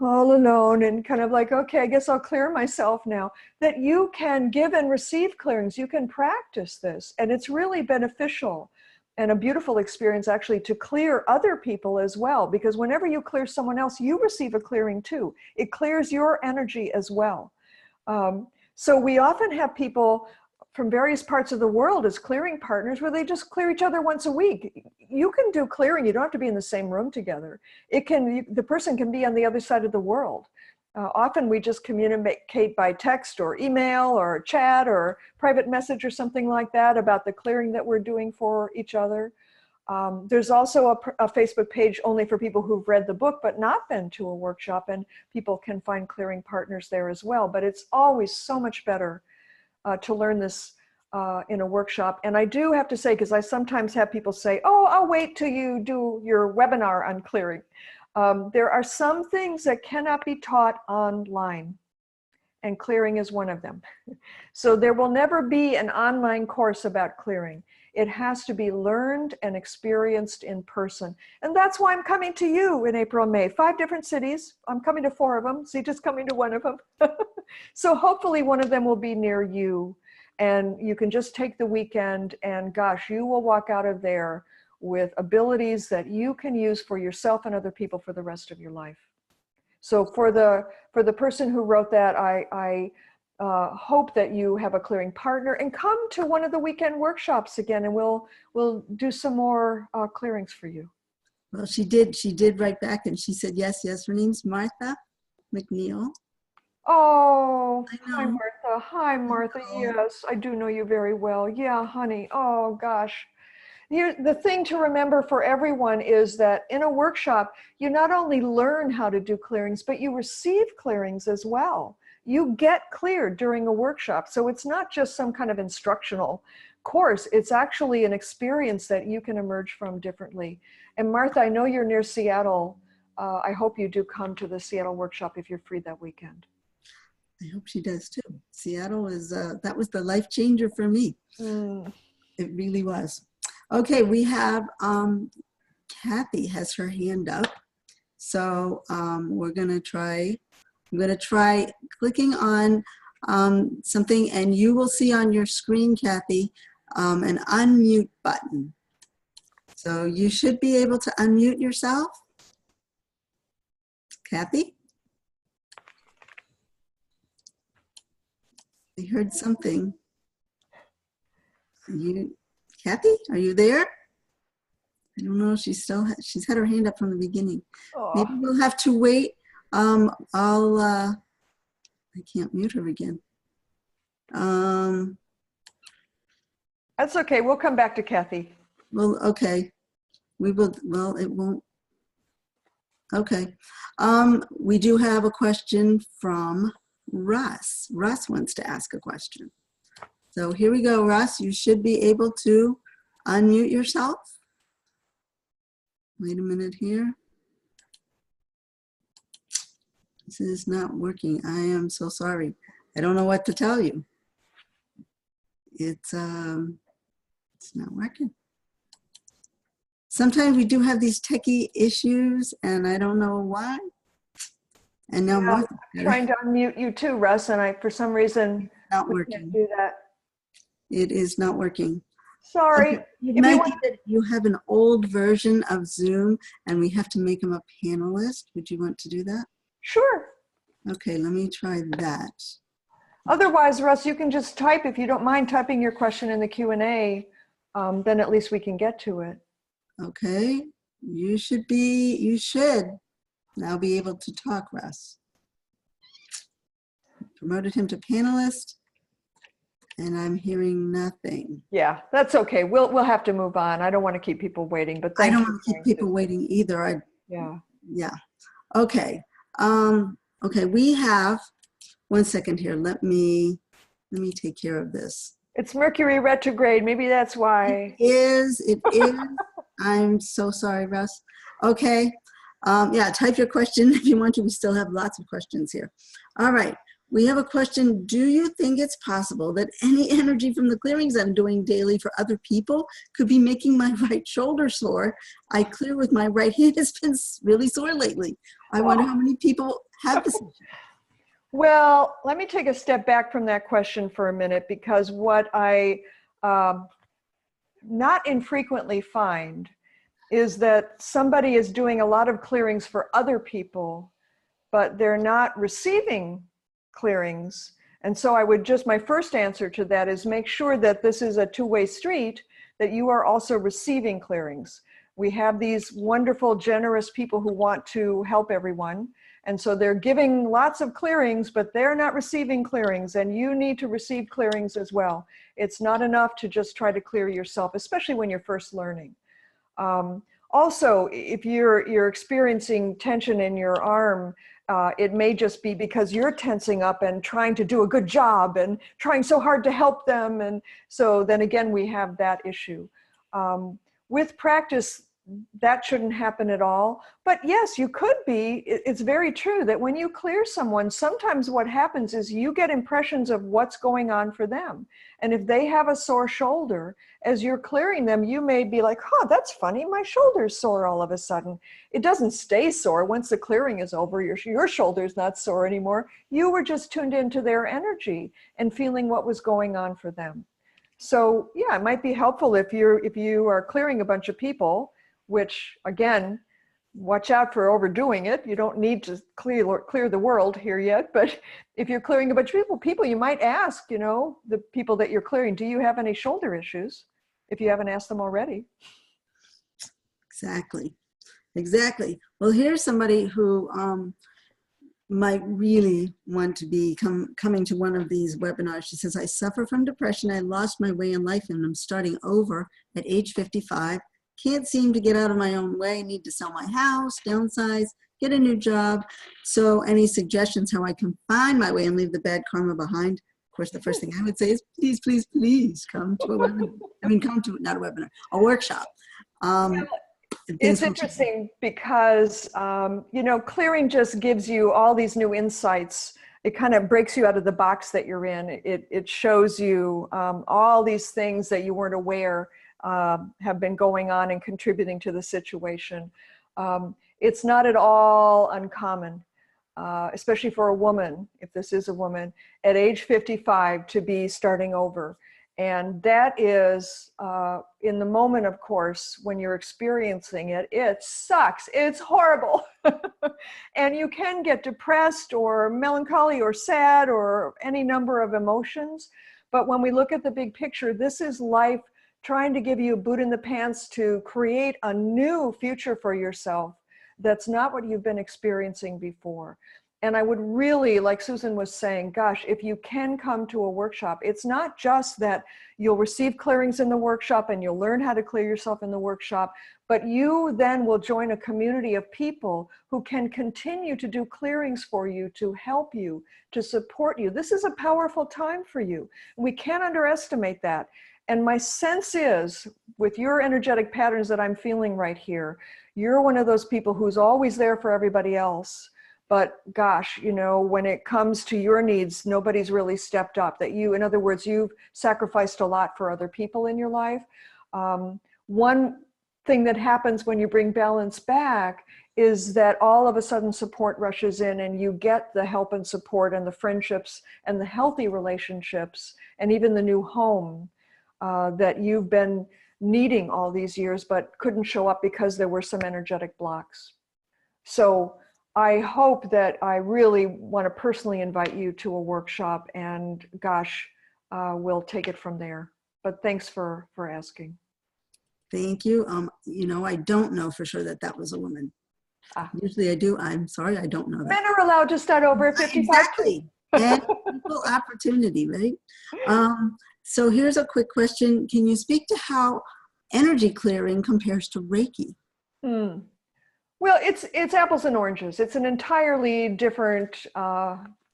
all alone and kind of like, okay, I guess I'll clear myself now. That you can give and receive clearings. You can practice this, and it's really beneficial and a beautiful experience actually to clear other people as well, because whenever you clear someone else, you receive a clearing too. It clears your energy as well. So we often have people from various parts of the world as clearing partners where they just clear each other once a week. You can do clearing. You don't have to be in the same room together. The person can be on the other side of the world. Often we just communicate by text or email or chat or private message or something like that about the clearing that we're doing for each other. There's also a Facebook page only for people who've read the book but not been to a workshop, and people can find clearing partners there as well. But it's always so much better to learn this in a workshop. And I do have to say, because I sometimes have people say, oh, I'll wait till you do your webinar on clearing. There are some things that cannot be taught online, and clearing is one of them. So there will never be an online course about clearing. It has to be learned and experienced in person. And that's why I'm coming to you in April and May. 5 different cities. I'm coming to 4 of them. So you're just coming to 1 of them. So hopefully one of them will be near you. And you can just take the weekend, and gosh, you will walk out of there with abilities that you can use for yourself and other people for the rest of your life. So for the person who wrote that, I hope that you have a clearing partner and come to one of the weekend workshops again, and we'll do some more clearings for you. Well, she did write back, and she said yes. Her name's Martha McNeil. Oh, hi Martha. Hi Martha. Yes, I do know you very well. Yeah, honey. Oh gosh. The thing to remember for everyone is that in a workshop, you not only learn how to do clearings, but you receive clearings as well. You get cleared during a workshop. So it's not just some kind of instructional course. It's actually an experience that you can emerge from differently. And Martha, I know you're near Seattle. I hope you do come to the Seattle workshop if you're free that weekend. I hope she does too. Seattle is, that was the life changer for me. It really was. Okay, we have, Kathy has her hand up. So I'm gonna try clicking on something, and you will see on your screen, Kathy, an unmute button. So you should be able to unmute yourself. Kathy? I heard something. Kathy, are you there? I don't know if she's had her hand up from the beginning. Oh. Maybe we'll have to wait. I can't mute her again. That's okay. We'll come back to Kathy. Well, okay. We will, well, it won't. Okay. We do have a question from Russ. Russ wants to ask a question. So here we go, Russ. You should be able to unmute yourself. Wait a minute here. This is not working. I am so sorry. I don't know what to tell you. It's not working. Sometimes we do have these techie issues, and I don't know why. And now I'm trying to unmute you too, Russ, and for some reason, not working. Can't do that. It is not working. Sorry. Okay. It might be that you have an old version of Zoom, and we have to make him a panelist. Would you want to do that? Sure. Okay, let me try that. Otherwise, Russ, you can just type, if you don't mind typing your question in the Q&A, then at least we can get to it. Okay, you should now be able to talk, Russ. Promoted him to panelist, and I'm hearing nothing. Yeah, that's okay. We'll have to move on. I don't want to keep people waiting, but I don't want to keep people waiting either. Yeah. Okay. Okay, we have, one second here. Let me take care of this. It's Mercury retrograde. Maybe that's why. It is. I'm so sorry, Russ. Okay. Yeah, type your question if you want to. We still have lots of questions here. All right. We have a question. Do you think it's possible that any energy from the clearings I'm doing daily for other people could be making my right shoulder sore? I clear with my right hand. It's been really sore lately. I wonder how many people have this. Well, let me take a step back from that question for a minute, because what I not infrequently find is that somebody is doing a lot of clearings for other people, but they're not receiving clearings. And so I would just, my first answer to that is make sure that this is a two-way street, that you are also receiving clearings. We have these wonderful, generous people who want to help everyone. And so they're giving lots of clearings, but they're not receiving clearings, and you need to receive clearings as well. It's not enough to just try to clear yourself, especially when you're first learning. Also, if you're experiencing tension in your arm, it may just be because you're tensing up and trying to do a good job and trying so hard to help them. And so then again, we have that issue. With practice, that shouldn't happen at all. But yes, you could be. It's very true that when you clear someone, sometimes what happens is you get impressions of what's going on for them. And if they have a sore shoulder, as you're clearing them, you may be like, huh, that's funny, my shoulder's sore all of a sudden. It doesn't stay sore. Once the clearing is over, your shoulder's not sore anymore. You were just tuned into their energy and feeling what was going on for them. So yeah, it might be helpful if you are clearing a bunch of people, which again, watch out for overdoing it. You don't need to clear the world here yet, but if you're clearing a bunch of people, you might ask, the people that you're clearing, do you have any shoulder issues? If you haven't asked them already. Exactly. Well, here's somebody who might really want to be coming to one of these webinars. She says, I suffer from depression. I lost my way in life and I'm starting over at age 55. Can't seem to get out of my own way, need to sell my house, downsize, get a new job. So any suggestions how I can find my way and leave the bad karma behind? Of course, the first thing I would say is, please, please, please come to a webinar. Come to, not a webinar, a workshop. It's interesting because, clearing just gives you all these new insights. It kind of breaks you out of the box that you're in. It shows you all these things that you weren't aware have been going on and contributing to the situation. It's not at all uncommon, especially for a woman, if this is a woman, at age 55 to be starting over. And that is, in the moment, of course, when you're experiencing it, it sucks. It's horrible. And you can get depressed or melancholy or sad or any number of emotions. But when we look at the big picture, this is life trying to give you a boot in the pants to create a new future for yourself that's not what you've been experiencing before. And I would really, like Susan was saying, gosh, if you can come to a workshop, it's not just that you'll receive clearings in the workshop and you'll learn how to clear yourself in the workshop, but you then will join a community of people who can continue to do clearings for you, to help you, to support you. This is a powerful time for you. We can't underestimate that. And my sense is, with your energetic patterns that I'm feeling right here, you're one of those people who's always there for everybody else. But gosh, when it comes to your needs, nobody's really stepped up. In other words, you've sacrificed a lot for other people in your life. One thing that happens when you bring balance back is that all of a sudden support rushes in and you get the help and support and the friendships and the healthy relationships and even the new home that you've been needing all these years, but couldn't show up because there were some energetic blocks. So I hope that I really want to personally invite you to a workshop, and gosh, we'll take it from there. But thanks for asking. Thank you. I don't know for sure that was a woman. Usually I do. I'm sorry, I don't know that. Men are allowed to start over at 55. Exactly. And equal opportunity, right? So here's a quick question. Can you speak to how energy clearing compares to Reiki? Well, it's apples and oranges. It's an entirely different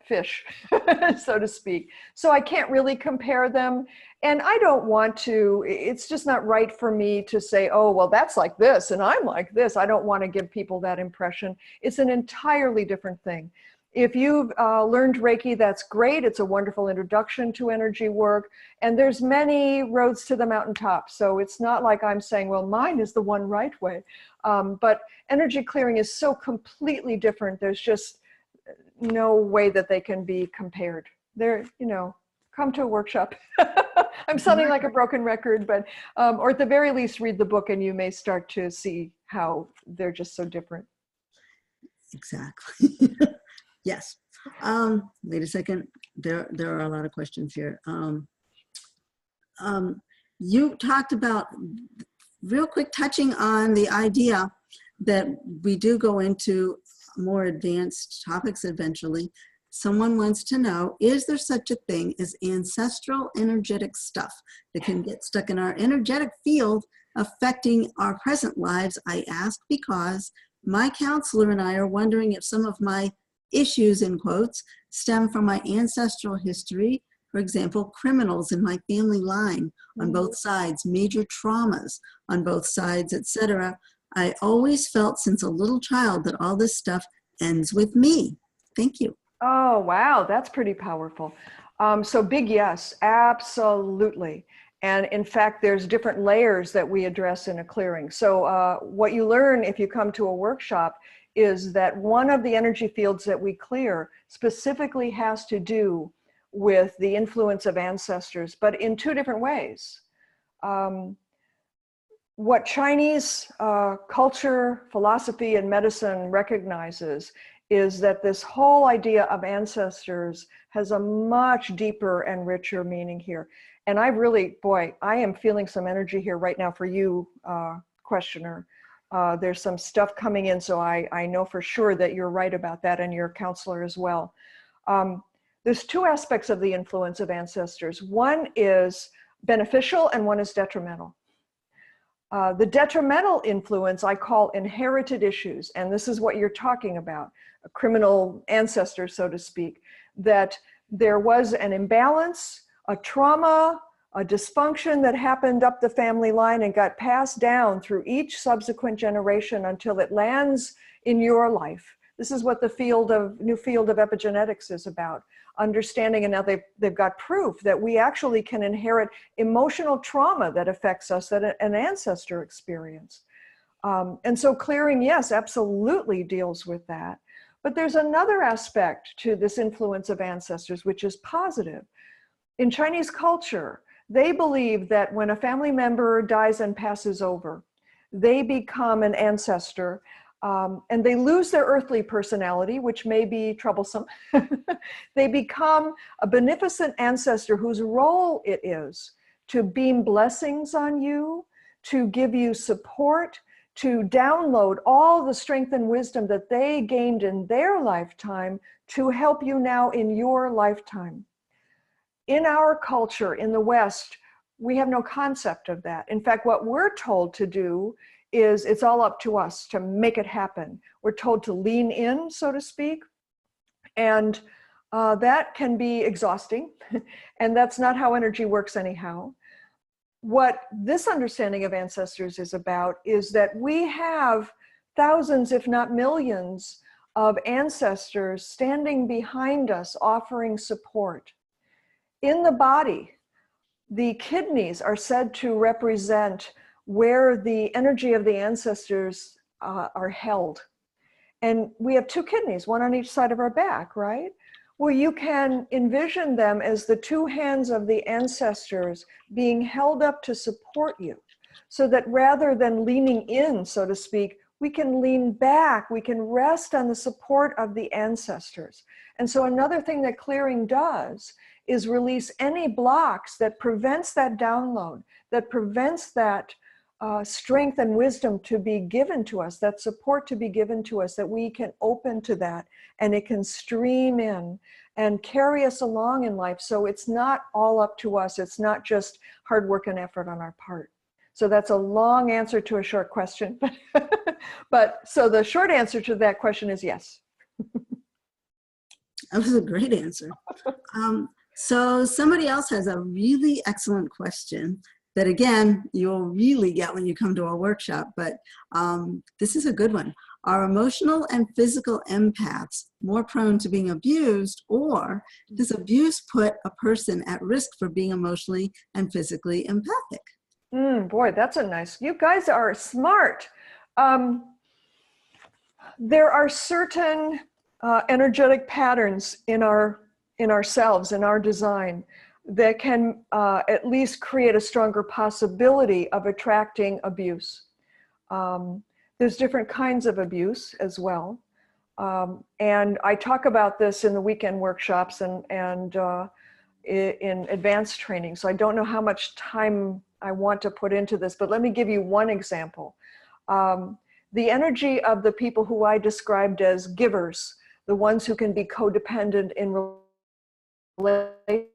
fish, so to speak. So I can't really compare them. And I don't want to, it's just not right for me to say, oh, well, that's like this and I'm like this. I don't want to give people that impression. It's an entirely different thing. If you've learned Reiki, that's great. It's a wonderful introduction to energy work. And there's many roads to the mountaintop. So it's not like I'm saying, well, mine is the one right way. But energy clearing is so completely different. There's just no way that they can be compared. They're, come to a workshop. I'm sounding like a broken record, but, or at the very least, read the book and you may start to see how they're just so different. Exactly. Yes. Wait a second. There are a lot of questions here. You talked about, real quick, touching on the idea that we do go into more advanced topics eventually. Someone wants to know, is there such a thing as ancestral energetic stuff that can get stuck in our energetic field affecting our present lives? I ask because my counselor and I are wondering if some of my issues, in quotes, stem from my ancestral history. For example, criminals in my family line on both sides, major traumas on both sides, etc. I always felt since a little child that all this stuff ends with me. Thank you. Oh, wow. That's pretty powerful. So big yes, absolutely. And in fact, there's different layers that we address in a clearing. So what you learn if you come to a workshop is that one of the energy fields that we clear specifically has to do with the influence of ancestors, but in two different ways. What Chinese culture, philosophy, and medicine recognizes is that this whole idea of ancestors has a much deeper and richer meaning here. And I really, boy, I am feeling some energy here right now for you, questioner. There's some stuff coming in, so I know for sure that you're right about that, and your counselor as well. There's two aspects of the influence of ancestors. One is beneficial and one is detrimental. The detrimental influence I call inherited issues, and this is what you're talking about, a criminal ancestor, so to speak, that there was an imbalance, a trauma, a dysfunction that happened up the family line and got passed down through each subsequent generation until it lands in your life. This is what the new field of epigenetics is about. Understanding, and now they've got proof that we actually can inherit emotional trauma that affects us, that an ancestor experienced. And so clearing, yes, absolutely deals with that. But there's another aspect to this influence of ancestors, which is positive. In Chinese culture, they believe that when a family member dies and passes over, they become an ancestor. And they lose their earthly personality, which may be troublesome. They become a beneficent ancestor whose role it is to beam blessings on you, to give you support, to download all the strength and wisdom that they gained in their lifetime to help you now in your lifetime. In our culture, in the West, we have no concept of that. In fact, what we're told to do is it's all up to us to make it happen. We're told to lean in, so to speak, and that can be exhausting, and that's not how energy works anyhow. What this understanding of ancestors is about is that we have thousands, if not millions, of ancestors standing behind us, offering support. In the body, the kidneys are said to represent where the energy of the ancestors are held. And we have two kidneys, one on each side of our back, right? Well, you can envision them as the two hands of the ancestors being held up to support you, so that rather than leaning in, so to speak, we can lean back, we can rest on the support of the ancestors. And so another thing that clearing does is release any blocks that prevents that download, that prevents that strength and wisdom to be given to us, that support to be given to us, that we can open to that and it can stream in and carry us along in life. So it's not all up to us. It's not just hard work and effort on our part. So that's a long answer to a short question. But so the short answer to that question is yes. That was a great answer. So somebody else has a really excellent question that, again, you'll really get when you come to a workshop, but this is a good one. Are emotional and physical empaths more prone to being abused, or does abuse put a person at risk for being emotionally and physically empathic? Boy, that's a nice, you guys are smart. There are certain energetic patterns in ourselves, in our design, that can at least create a stronger possibility of attracting abuse. There's different kinds of abuse as well. And I talk about this in the weekend workshops and in advanced training. So I don't know how much time I want to put into this, but let me give you one example. The energy of the people who I described as givers, the ones who can be codependent in relationships, where they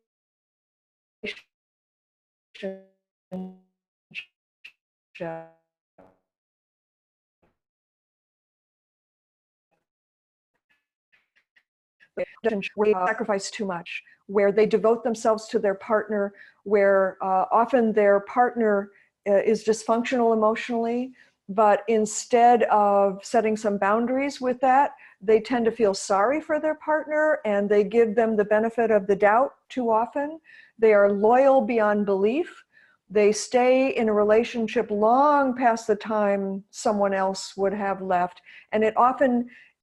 sacrifice too much, where they devote themselves to their partner, where often their partner is dysfunctional emotionally, but instead of setting some boundaries with that, they tend to feel sorry for their partner and they give them the benefit of the doubt too often. They are loyal beyond belief. They stay in a relationship long past the time someone else would have left. And it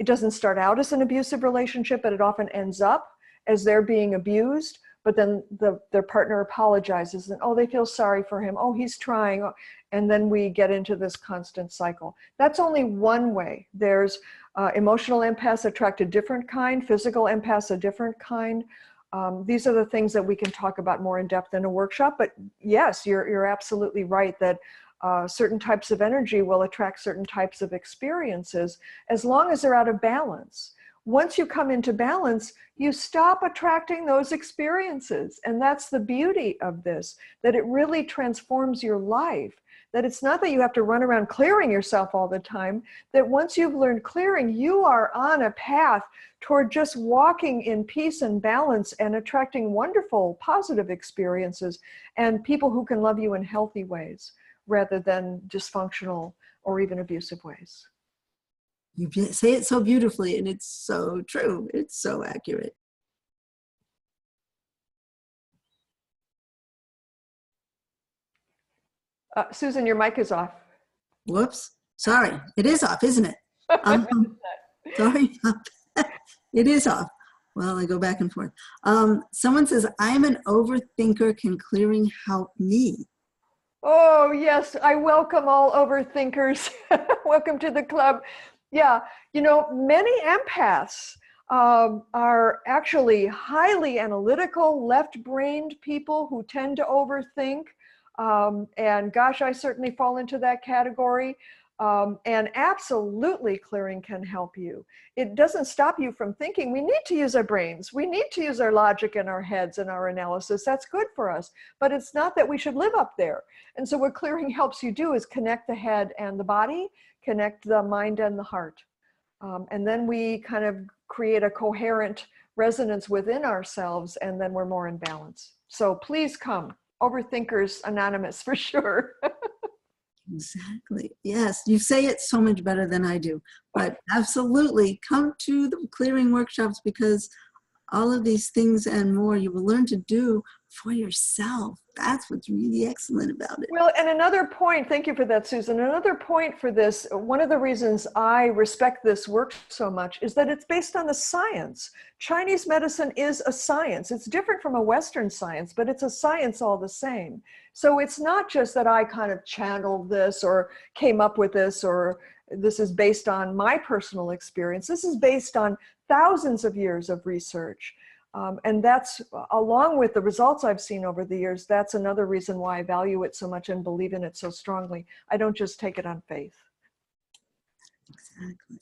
doesn't start out as an abusive relationship, but it often ends up as they're being abused. But then their partner apologizes and, oh, they feel sorry for him. Oh, he's trying. And then we get into this constant cycle. That's only one way. There's emotional empaths attract a different kind, physical empaths a different kind. These are the things that we can talk about more in depth in a workshop. But yes, you're absolutely right that certain types of energy will attract certain types of experiences as long as they're out of balance. Once you come into balance, you stop attracting those experiences. And that's the beauty of this, that it really transforms your life. That it's not that you have to run around clearing yourself all the time, that once you've learned clearing, you are on a path toward just walking in peace and balance and attracting wonderful, positive experiences and people who can love you in healthy ways rather than dysfunctional or even abusive ways. You say it so beautifully, and it's so true. It's so accurate. Susan, your mic is off. Whoops. Sorry. It is off, isn't it? Sorry. It is off. Well, I go back and forth. Someone says, I'm an overthinker. Can clearing help me? Oh, yes. I welcome all overthinkers. Welcome to the club. Yeah. You know, many empaths are actually highly analytical, left-brained people who tend to overthink. And gosh, I certainly fall into that category. And absolutely clearing can help you. It doesn't stop you from thinking. We need to use our brains. We need to use our logic and our heads and our analysis. That's good for us. But it's not that we should live up there. And so what clearing helps you do is connect the head and the body, connect the mind and the heart. And then we kind of create a coherent resonance within ourselves, and then we're more in balance. So please come. Overthinkers Anonymous for sure. Exactly. Yes, you say it so much better than I do. But absolutely, come to the clearing workshops, because all of these things and more you will learn to do for yourself. That's what's really excellent about it. Well, and another point, thank you for that, Susan. Another point for this, one of the reasons I respect this work so much is that it's based on the science. Chinese medicine is a science. It's different from a Western science, but it's a science all the same. So it's not just that I kind of channeled this or came up with this, or this is based on my personal experience. This is based on thousands of years of research. And that's, along with the results I've seen over the years, that's another reason why I value it so much and believe in it so strongly. I don't just take it on faith. Exactly.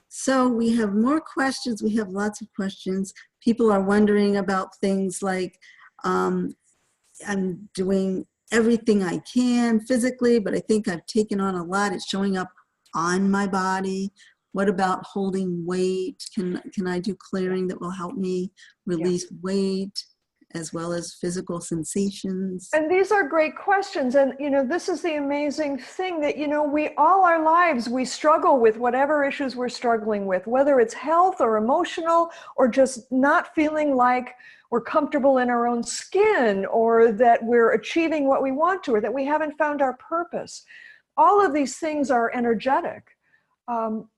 So we have more questions. We have lots of questions. People are wondering about things like, I'm doing everything I can physically, but I think I've taken on a lot. It's showing up on my body. What about holding weight? Can I do clearing that will help me release weight as well as physical sensations? And these are great questions. And, you know, this is the amazing thing that, you know, we all our lives, we struggle with whatever issues we're struggling with, whether it's health or emotional or just not feeling like we're comfortable in our own skin, or that we're achieving what we want to, or that we haven't found our purpose. All of these things are energetic.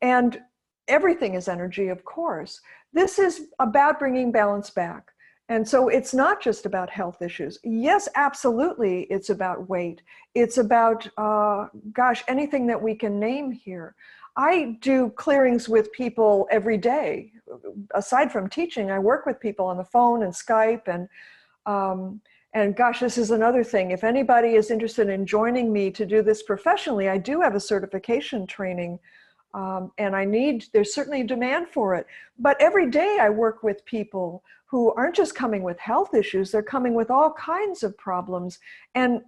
And everything is energy, of course. This is about bringing balance back. And so it's not just about health issues. Yes, absolutely, it's about weight. It's about, gosh, anything that we can name here. I do clearings with people every day. Aside from teaching, I work with people on the phone and Skype. And gosh, this is another thing. If anybody is interested in joining me to do this professionally, I do have a certification training. And there's certainly demand for it. But every day I work with people who aren't just coming with health issues, they're coming with all kinds of problems. And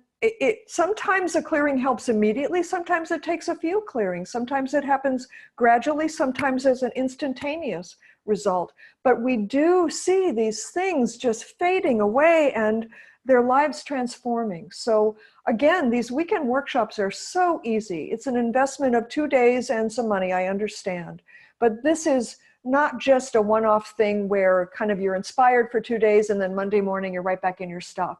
sometimes a clearing helps immediately, sometimes it takes a few clearings, sometimes it happens gradually, sometimes there's an instantaneous result. But we do see these things just fading away and their lives transforming. So again, these weekend workshops are so easy. It's an investment of 2 days and some money, I understand. But this is not just a one-off thing where kind of you're inspired for 2 days and then Monday morning you're right back in your stuff.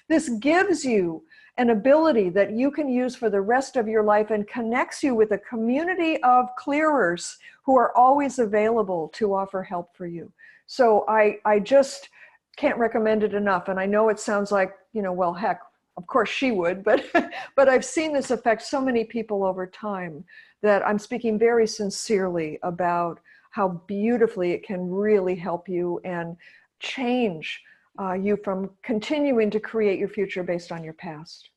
This gives you an ability that you can use for the rest of your life and connects you with a community of clearers who are always available to offer help for you. So I just can't recommend it enough. And I know it sounds like, you know, well, heck, of course she would, but I've seen this affect so many people over time that I'm speaking very sincerely about how beautifully it can really help you and change you from continuing to create your future based on your past.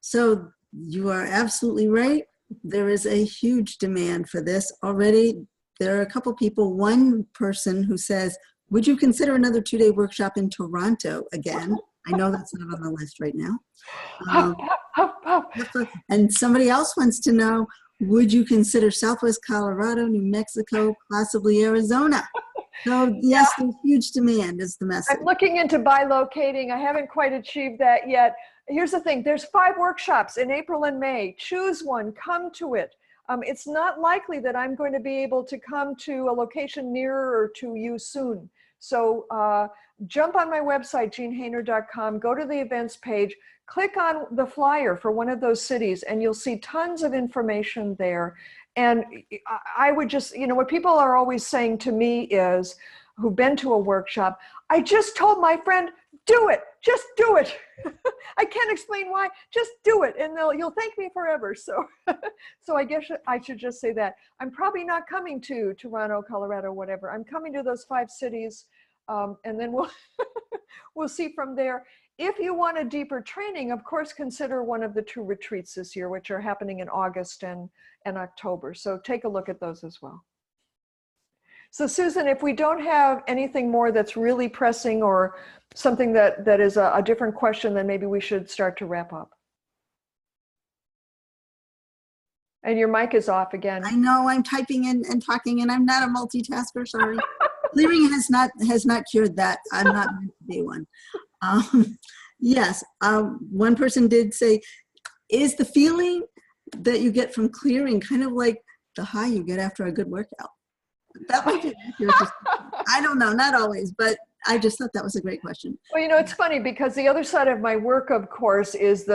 So you are absolutely right. There is a huge demand for this already. There are a couple people, one person who says, would you consider another 2-day workshop in Toronto again? I know that's not on the list right now. And somebody else wants to know, would you consider Southwest Colorado, New Mexico, possibly Arizona? So yes, there's huge demand is the message. I'm looking into bilocating. I haven't quite achieved that yet. Here's the thing, there's 5 workshops in April and May. Choose one, come to it. It's not likely that I'm going to be able to come to a location nearer to you soon. So jump on my website, jeanhainer.com, go to the events page, click on the flyer for one of those cities, and you'll see tons of information there. And I would just, you know, what people are always saying to me is, who've been to a workshop, I just told my friend, do it, just do it. I can't explain why, just do it, and you'll thank me forever. So, so I guess I should just say that. I'm probably not coming to Toronto, Colorado, whatever. I'm coming to those 5 cities, and then we'll see from there. If you want a deeper training, of course, consider one of the 2 retreats this year, which are happening in August and October. So take a look at those as well. So Susan, if we don't have anything more that's really pressing or something that is a different question, then maybe we should start to wrap up. And your mic is off again. I know, I'm typing in and talking, and I'm not a multitasker, sorry. Clearing has not cured that. I'm not meant to be one. Yes, one person did say, is the feeling that you get from clearing kind of like the high you get after a good workout? That might be accurate. I don't know, not always, but I just thought that was a great question. Well, you know, it's funny because the other side of my work, of course, is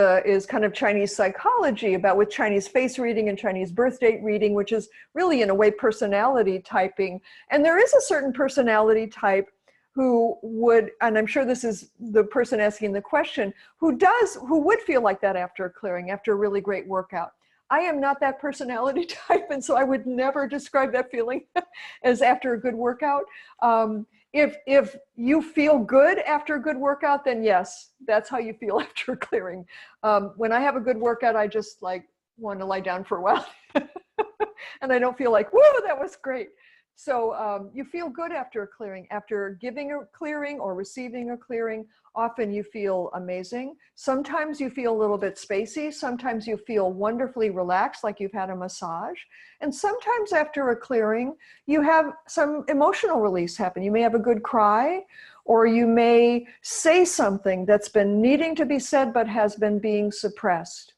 kind of Chinese psychology with Chinese face reading and Chinese birth date reading, which is really in a way personality typing. And there is a certain personality type who would, and I'm sure this is the person asking the question, who would feel like that after a clearing, after a really great workout. I am not that personality type, and so I would never describe that feeling as after a good workout. If you feel good after a good workout, then yes, that's how you feel after a clearing. When I have a good workout, I just like want to lie down for a while, and I don't feel like, whoa, that was great. So you feel good after a clearing. After giving a clearing or receiving a clearing, often you feel amazing. Sometimes you feel a little bit spacey. Sometimes you feel wonderfully relaxed, like you've had a massage. And sometimes after a clearing, you have some emotional release happen. You may have a good cry, or you may say something that's been needing to be said but has been being suppressed.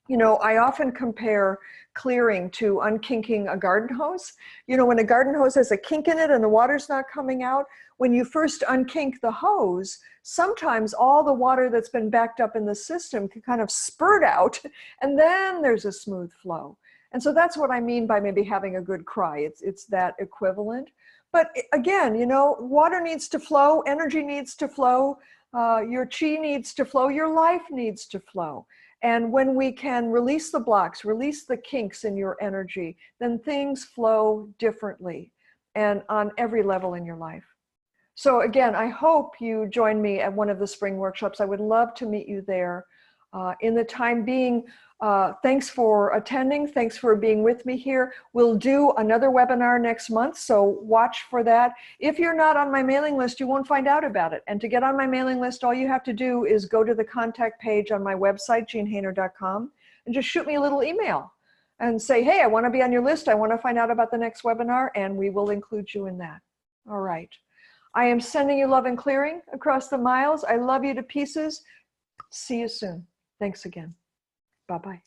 You know, I often compare clearing to unkinking a garden hose. You know, when a garden hose has a kink in it and the water's not coming out, when you first unkink the hose, sometimes all the water that's been backed up in the system can kind of spurt out, and then there's a smooth flow. And so that's what I mean by maybe having a good cry. It's that equivalent. But again, you know, water needs to flow, energy needs to flow, your chi needs to flow, your life needs to flow. And when we can release the blocks, release the kinks in your energy, then things flow differently and on every level in your life. So again, I hope you join me at one of the spring workshops. I would love to meet you there. In the time being, thanks for attending. Thanks for being with me here. We'll do another webinar next month, so watch for that. If you're not on my mailing list, you won't find out about it. And to get on my mailing list, all you have to do is go to the contact page on my website, jeanhainer.com, and just shoot me a little email and say, hey, I want to be on your list. I want to find out about the next webinar, and we will include you in that. All right. I am sending you love and clearing across the miles. I love you to pieces. See you soon. Thanks again. Bye-bye.